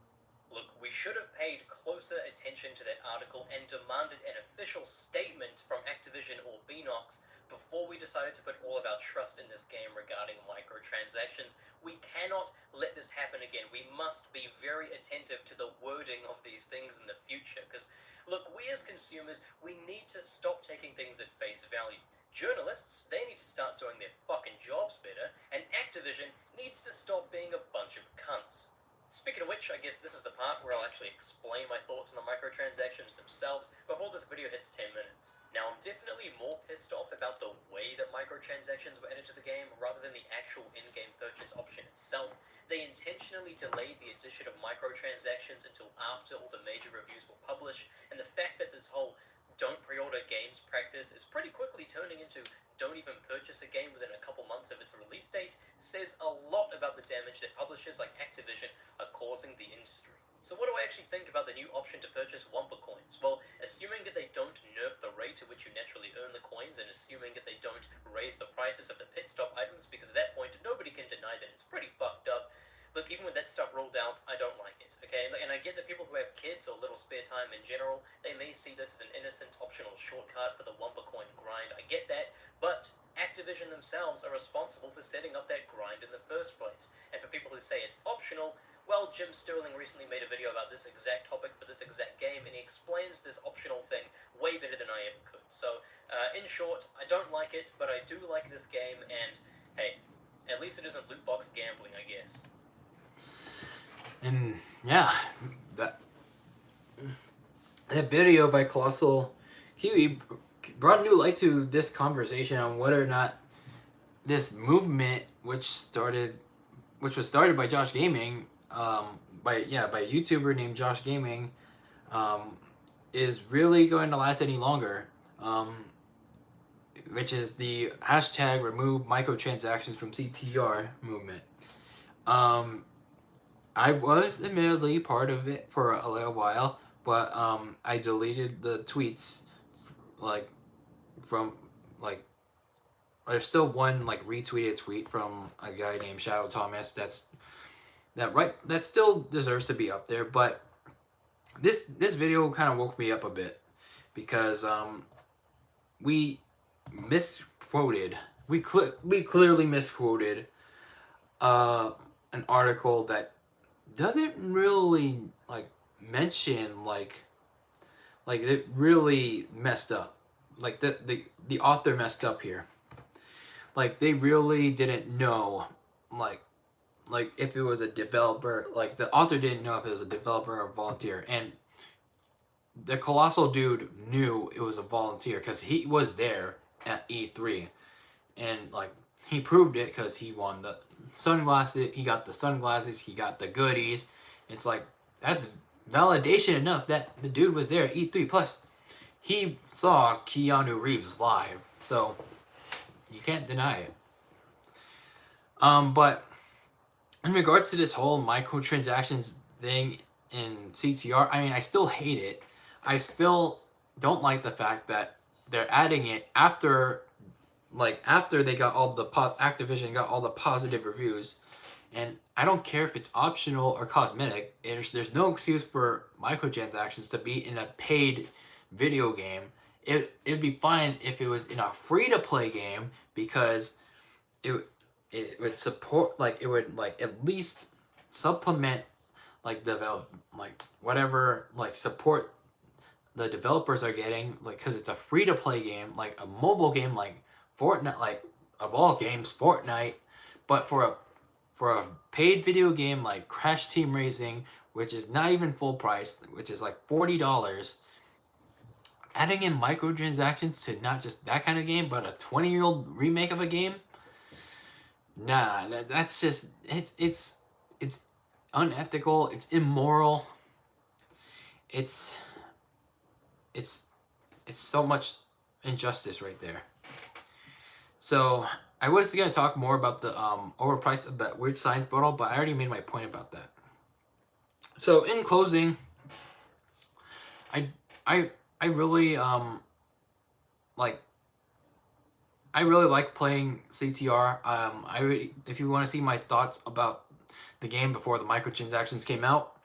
Look, we should have paid closer attention to that article and demanded an official statement from Activision or Beenox before we decided to put all of our trust in this game regarding microtransactions. We cannot let this happen again. We must be very attentive to the wording of these things in the future, because, look, we as consumers, we need to stop taking things at face value. Journalists, they need to start doing their fucking jobs better, and Activision needs to stop being a bunch of cunts. Speaking of which, I guess this is the part where I'll actually explain my thoughts on the microtransactions themselves before this video hits 10 minutes. Now, I'm definitely more pissed off about the way that microtransactions were added to the game rather than the actual in-game purchase option itself. They intentionally delayed the addition of microtransactions until after all the major reviews were published, and the fact that this whole don't pre-order games practice is pretty quickly turning into don't even purchase a game within a couple months of its release date says a lot about the damage that publishers like Activision are causing the industry. So what do I actually think about the new option to purchase Wumpa coins? Well, assuming that they don't nerf the rate at which you naturally earn the coins, and assuming that they don't raise the prices of the pit stop items, because at that point nobody can deny that it's pretty fucked up. Look, even with that stuff rolled out, I don't like it, okay? And I get that people who have kids or little spare time in general, they may see this as an innocent optional shortcut for the Wumpa coin grind. I get that, but Activision themselves are responsible for setting up that grind in the first place. And for people who say it's optional, well, Jim Sterling recently made a video about this exact topic for this exact game, and he explains this optional thing way better than I ever could. So, in short, I don't like it, but I do like this game, and hey, at least it isn't loot box gambling, I guess. And yeah, that video by Colossal Kiwi brought new light to this conversation on whether or not this movement, which was started by Josh Gaming, by a YouTuber named Josh Gaming, is really going to last any longer. Which is the hashtag remove microtransactions from CTR movement. I was admittedly part of it for a little while, but I deleted the tweets, there's still one retweeted tweet from a guy named Shadow Thomas that still deserves to be up there, but this video kind of woke me up a bit because we clearly misquoted an article that doesn't really mention it really messed up. The author messed up here. They really didn't know if it was a developer. The author didn't know if it was a developer or a volunteer, and the Colossal dude knew it was a volunteer because he was there at E3, and he proved it because he won the sunglasses. He got the sunglasses. He got the goodies. It's that's validation enough that the dude was there at E3. Plus, he saw Keanu Reeves live, so you can't deny it. But in regards to this whole microtransactions thing in CTR, I mean, I still hate it. I still don't like the fact that they're adding it after they got all the Activision got all the positive reviews, and I don't care if it's optional or cosmetic. There's no excuse for microtransactions to be in a paid video game. It'd be fine if it was in a free-to-play game, because it would support, it would at least supplement whatever support the developers are getting, because it's a free-to-play game, a mobile game like Fortnite, of all games, Fortnite. But for a paid video game like Crash Team Racing, which is not even full price, which is $40, adding in microtransactions to not just that kind of game, but a 20-year-old remake of a game, nah, that's just it's unethical. It's immoral. It's so much. injustice right there. So I was gonna talk more about the overpriced of that weird science bottle, but I already made my point about that. So in closing, I really like I really like playing CTR. If you want to see my thoughts about the game before the microtransactions came out,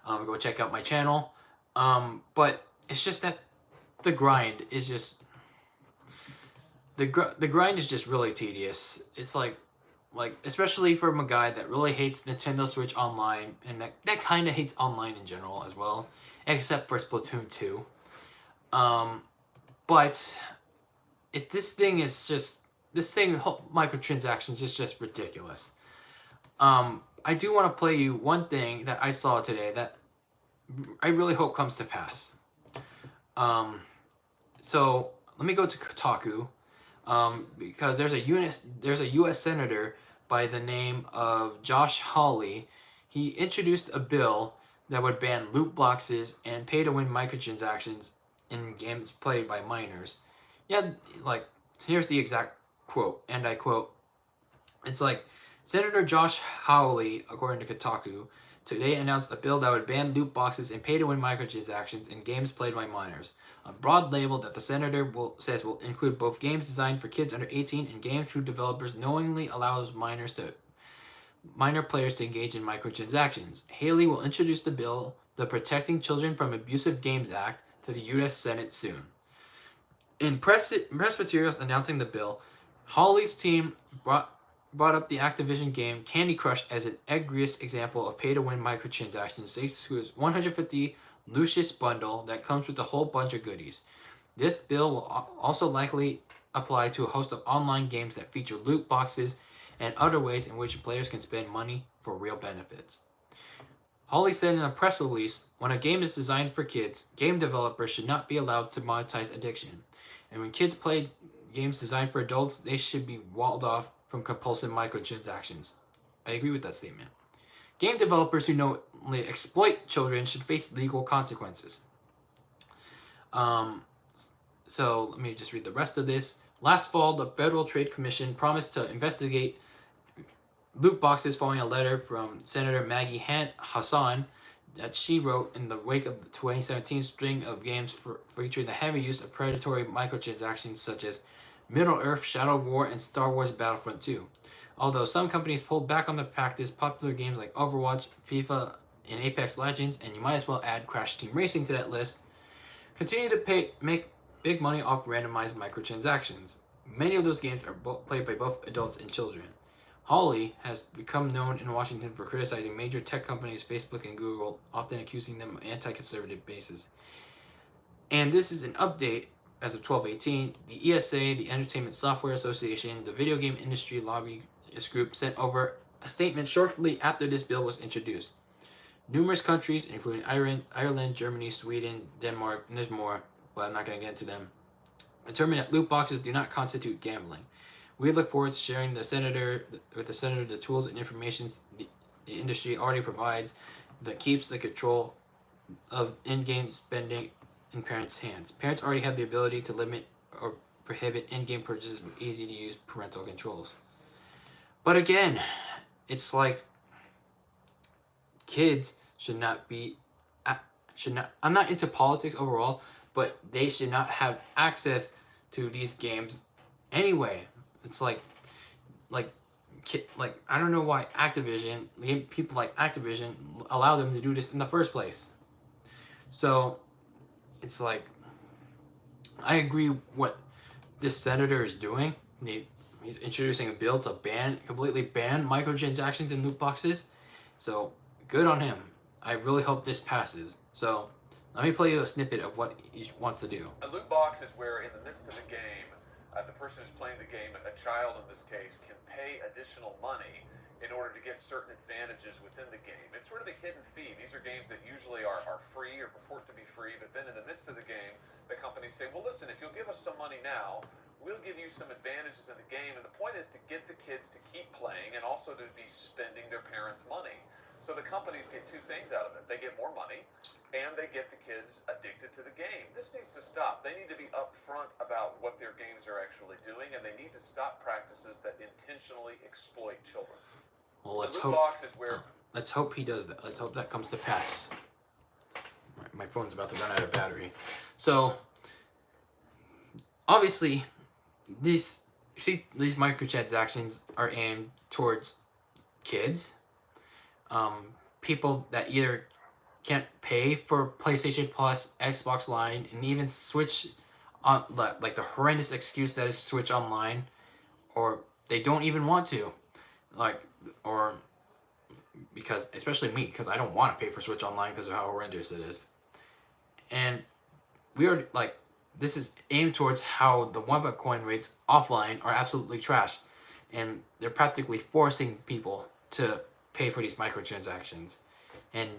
go check out my channel. But it's just that the grind is just the grind is just really tedious. It's like especially from a guy that really hates Nintendo Switch Online and that kind of hates online in general as well, except for Splatoon 2. But this thing microtransactions is just ridiculous. I do want to play you one thing that I saw today that I really hope comes to pass. So let me go to Kotaku, because there's a U.S. senator by the name of Josh Hawley. He introduced a bill that would ban loot boxes and pay-to-win microtransactions in games played by minors. Yeah, like, here's the exact quote, and I quote, it's like, Senator Josh Hawley, according to Kotaku, today announced a bill that would ban loot boxes and pay-to-win microtransactions in games played by minors. A broad label that the senator says will include both games designed for kids under 18 and games whose developers knowingly allows minor players to engage in microtransactions. Haley will introduce the bill, the Protecting Children from Abusive Games Act, to the U.S. Senate soon. In press materials announcing the bill, Hawley's team brought up the Activision game Candy Crush as an egregious example of pay-to-win microtransactions thanks to his 150 Dylicious bundle that comes with a whole bunch of goodies. This bill will also likely apply to a host of online games that feature loot boxes and other ways in which players can spend money for real benefits. Hawley said in a press release, when a game is designed for kids, game developers should not be allowed to monetize addiction. And when kids play games designed for adults, they should be walled off from compulsive microtransactions. I agree with that statement. Game developers who knowingly exploit children should face legal consequences. So let me just read the rest of this. Last fall, the Federal Trade Commission promised to investigate loot boxes following a letter from Senator Maggie Hassan that she wrote in the wake of the 2017 string of games featuring the heavy use of predatory microtransactions such as Middle-earth, Shadow of War, and Star Wars Battlefront 2. Although some companies pulled back on the practice, popular games like Overwatch, FIFA, and Apex Legends, and you might as well add Crash Team Racing to that list, continue to make big money off randomized microtransactions. Many of those games are played by both adults and children. Hawley has become known in Washington for criticizing major tech companies, Facebook and Google, often accusing them of anti-conservative bases. And this is an update as of 12/18. The ESA, the Entertainment Software Association, the Video Game Industry Lobbyist Group sent over a statement shortly after this bill was introduced. Numerous countries, including Ireland, Germany, Sweden, Denmark, and there's more, but I'm not going to get into them, determined that loot boxes do not constitute gambling. We look forward to sharing with the senator the tools and information the industry already provides that keeps the control of in-game spending in parents' hands. Parents already have the ability to limit or prohibit in-game purchases with easy-to-use parental controls. But again, it's like kids should not. I'm not into politics overall, but they should not have access to these games anyway. It's like I don't know why people like Activision allow them to do this in the first place. So it's like, I agree what this senator is doing. He's introducing a bill to completely ban microtransactions and loot boxes. So good on him. I really hope this passes. So let me play you a snippet of what he wants to do. A loot box is where in the midst of the game, the person who's playing the game, a child in this case, can pay additional money in order to get certain advantages within the game. It's sort of a hidden fee. These are games that usually are free or purport to be free, but then in the midst of the game, the companies say, well, listen, if you'll give us some money now, we'll give you some advantages in the game. And the point is to get the kids to keep playing and also to be spending their parents' money. So the companies get two things out of it. They get more money, and they get the kids addicted to the game. This needs to stop. They need to be upfront about what their games are actually doing, and they need to stop practices that intentionally exploit children. Well, let's the hope. loot box is where. Let's hope he does that. Let's hope that comes to pass. My phone's about to run out of battery. So, obviously, these microtransactions are aimed towards kids, people that either can't pay for PlayStation Plus, Xbox Line, and even Switch, on like the horrendous excuse that is Switch Online, or they don't even want to, or because, especially me, because I don't want to pay for Switch Online because of how horrendous it is. And we are this is aimed towards how the 1 coin rates offline are absolutely trash, and they're practically forcing people to pay for these microtransactions. And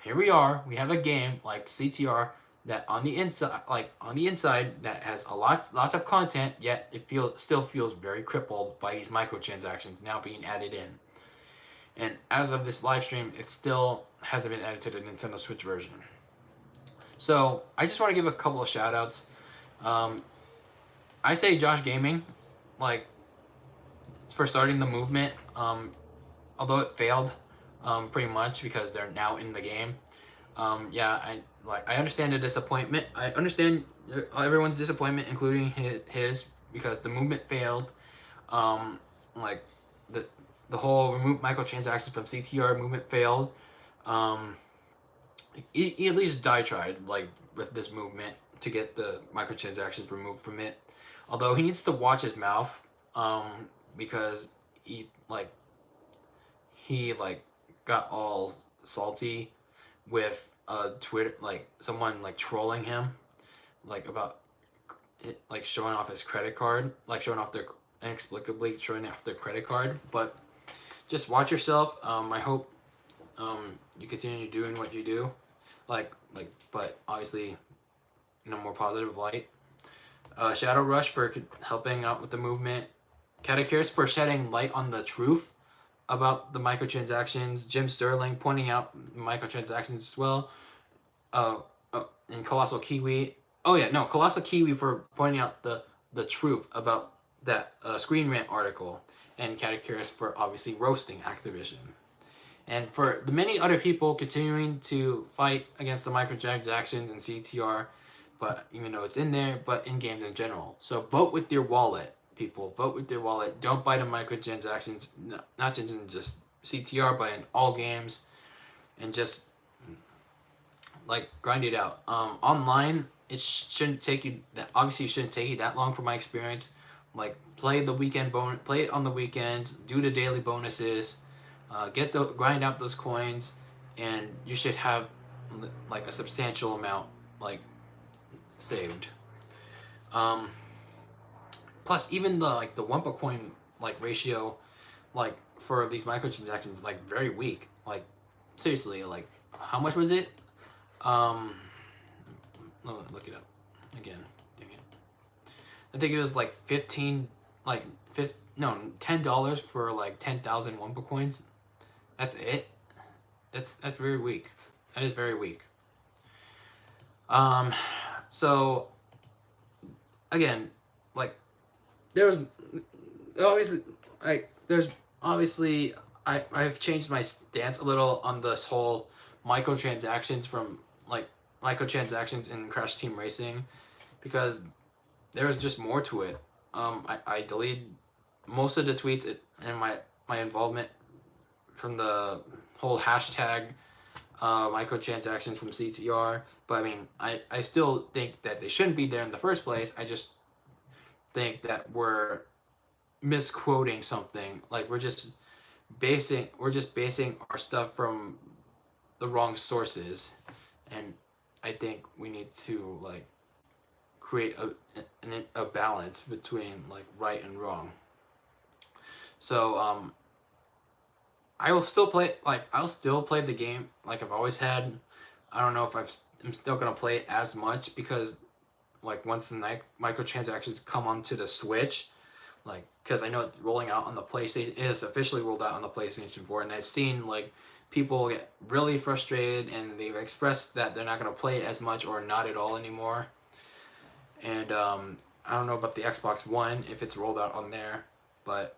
here we are, we have a game like CTR that on the inside that has lots of content, yet it still feels very crippled by these microtransactions now being added in. And as of this live stream, it still hasn't been added to the Nintendo Switch version. So I just want to give a couple of shout outs. I say Josh Gaming, for starting the movement, although it failed pretty much because they're now in the game. I understand the disappointment. I understand everyone's disappointment, including his, because the movement failed. The whole remove microtransactions from CTR movement failed. He at least tried with this movement to get the microtransactions removed from it. Although he needs to watch his mouth, because he got all salty with Twitter, someone trolling him, about it, showing off his credit card, inexplicably showing off their credit card. But just watch yourself. I hope you continue doing what you do, but obviously in a more positive light. Shadow Rush for helping out with the movement. Catechirus for shedding light on the truth about the microtransactions. Jim Sterling pointing out microtransactions as well. And Colossal Kiwi. Colossal Kiwi for pointing out the truth about that Screen Rant article. And Catechirus for obviously roasting Activision. And for the many other people continuing to fight against the microtransactions and CTR, but even though it's in there, but in games in general. So vote with your wallet, people. Vote with your wallet. Don't buy the microtransactions, not just in just CTR, but in all games. And just grind it out. Online, it shouldn't take you that long from my experience. Play the weekend play it on the weekends, do the daily bonuses, grind out those coins, and you should have a substantial amount saved. Plus, even the 1 coin ratio for these microtransactions very weak. Seriously, how much was it? Look it up again. Dang it. I think it was $10 for 10,000 1 coins. That's it. That's very weak. That is very weak. So again, I've changed my stance a little on this whole microtransactions from microtransactions in Crash Team Racing, because there's just more to it. I deleted most of the tweets and my involvement from the whole hashtag microtransactions from CTR. But I still think that they shouldn't be there in the first place. I just think that we're misquoting something. We're just basing our stuff from the wrong sources, and I think we need to create a balance between right and wrong. So I will still play I'll still play the game like I've always had. I don't know if I'm still gonna play it as much, because once the microtransactions come onto the Switch, like, because I know it's rolling out on the PlayStation. It is officially rolled out on the PlayStation 4, and I've seen like people get really frustrated, and they've expressed that they're not going to play it as much or not at all anymore. And I don't know about the Xbox One if it's rolled out on there, but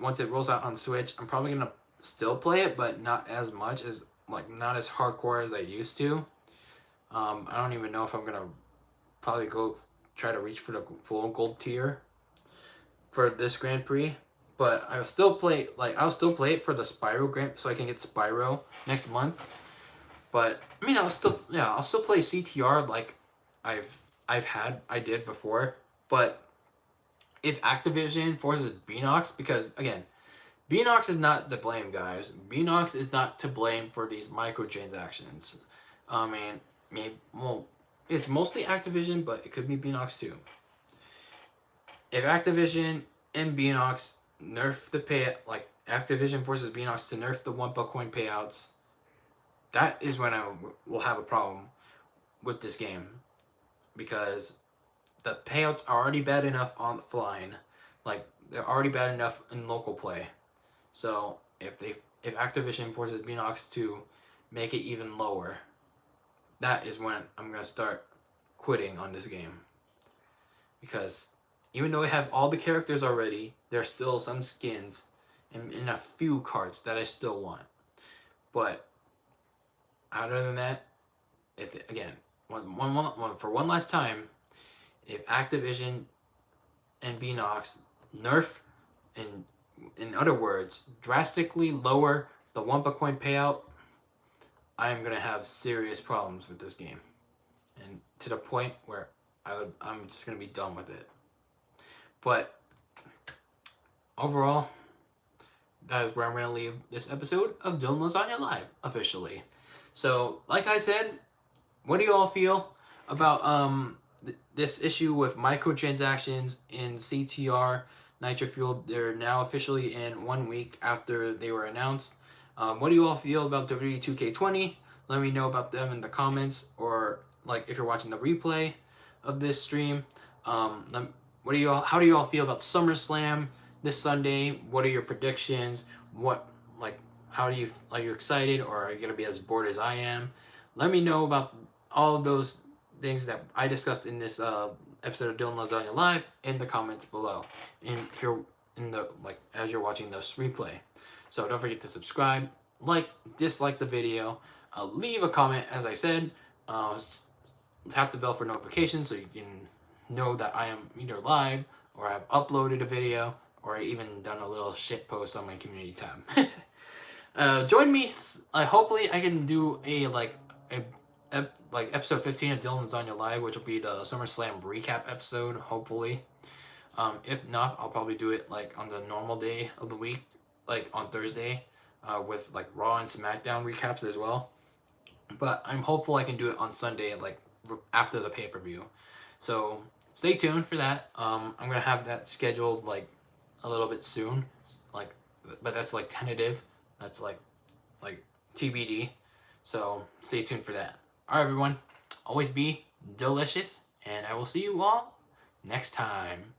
once it rolls out on Switch, I'm probably gonna still play it, but not as much as like not as hardcore as I used to. I don't even know if I'm gonna probably go try to reach for the full gold tier for this Grand Prix, but I'll still play it for the Spyro Grand, so I can get Spyro next month. But I mean, I'll still play CTR like I did before. But if Activision forces Beanox, because again, Beanox is not to blame, guys. Beanox is not to blame for these microtransactions. I mean, maybe, well, it's mostly Activision, but it could be Beanox too. If Activision and Beanox nerf the like Activision forces Beanox to nerf the Wumpa coin payouts, that is when I will have a problem with this game, because the payouts are already bad enough on the flying, like they're already bad enough in local play. So if Activision forces Beanox to make it even lower, that is when I'm gonna start quitting on this game, because even though I have all the characters already, there's still some skins and a few cards that I still want. But other than that, if again, for one last time, if Activision and Beanox nerf, and in other words, drastically lower the Wumpa coin payout, I'm gonna have serious problems with this game, and to the point where I'm just gonna be done with it. But overall, that is where I'm gonna leave this episode of DylanLasagna Live officially. So, like I said, what do you all feel about this issue with microtransactions in CTR Nitro-Fueled? They're now officially in 1 week after they were announced. What do you all feel about WWE 2K20? Let me know about them in the comments, or like if you're watching the replay of this stream. How do you all feel about SummerSlam this Sunday? What are your predictions? Are you excited, or are you gonna be as bored as I am? Let me know about all of those things that I discussed in this episode of DylanLasagna Live in the comments below, and if you're as you're watching this replay. So don't forget to subscribe, dislike the video, leave a comment, as I said, tap the bell for notifications so you can know that I am either live, or I've uploaded a video, or I even done a little shit post on my community tab. Join me. Hopefully, I can do a episode 15 of DylanLasagna Live, which will be the SummerSlam recap episode. Hopefully, if not, I'll probably do it on the normal day of the week, on Thursday, with Raw and SmackDown recaps as well. But I'm hopeful I can do it on Sunday, after the pay-per-view. So stay tuned for that. I'm gonna have that scheduled a little bit soon, but that's tentative. That's like TBD. So stay tuned for that. All right, everyone. Always be delicious, and I will see you all next time.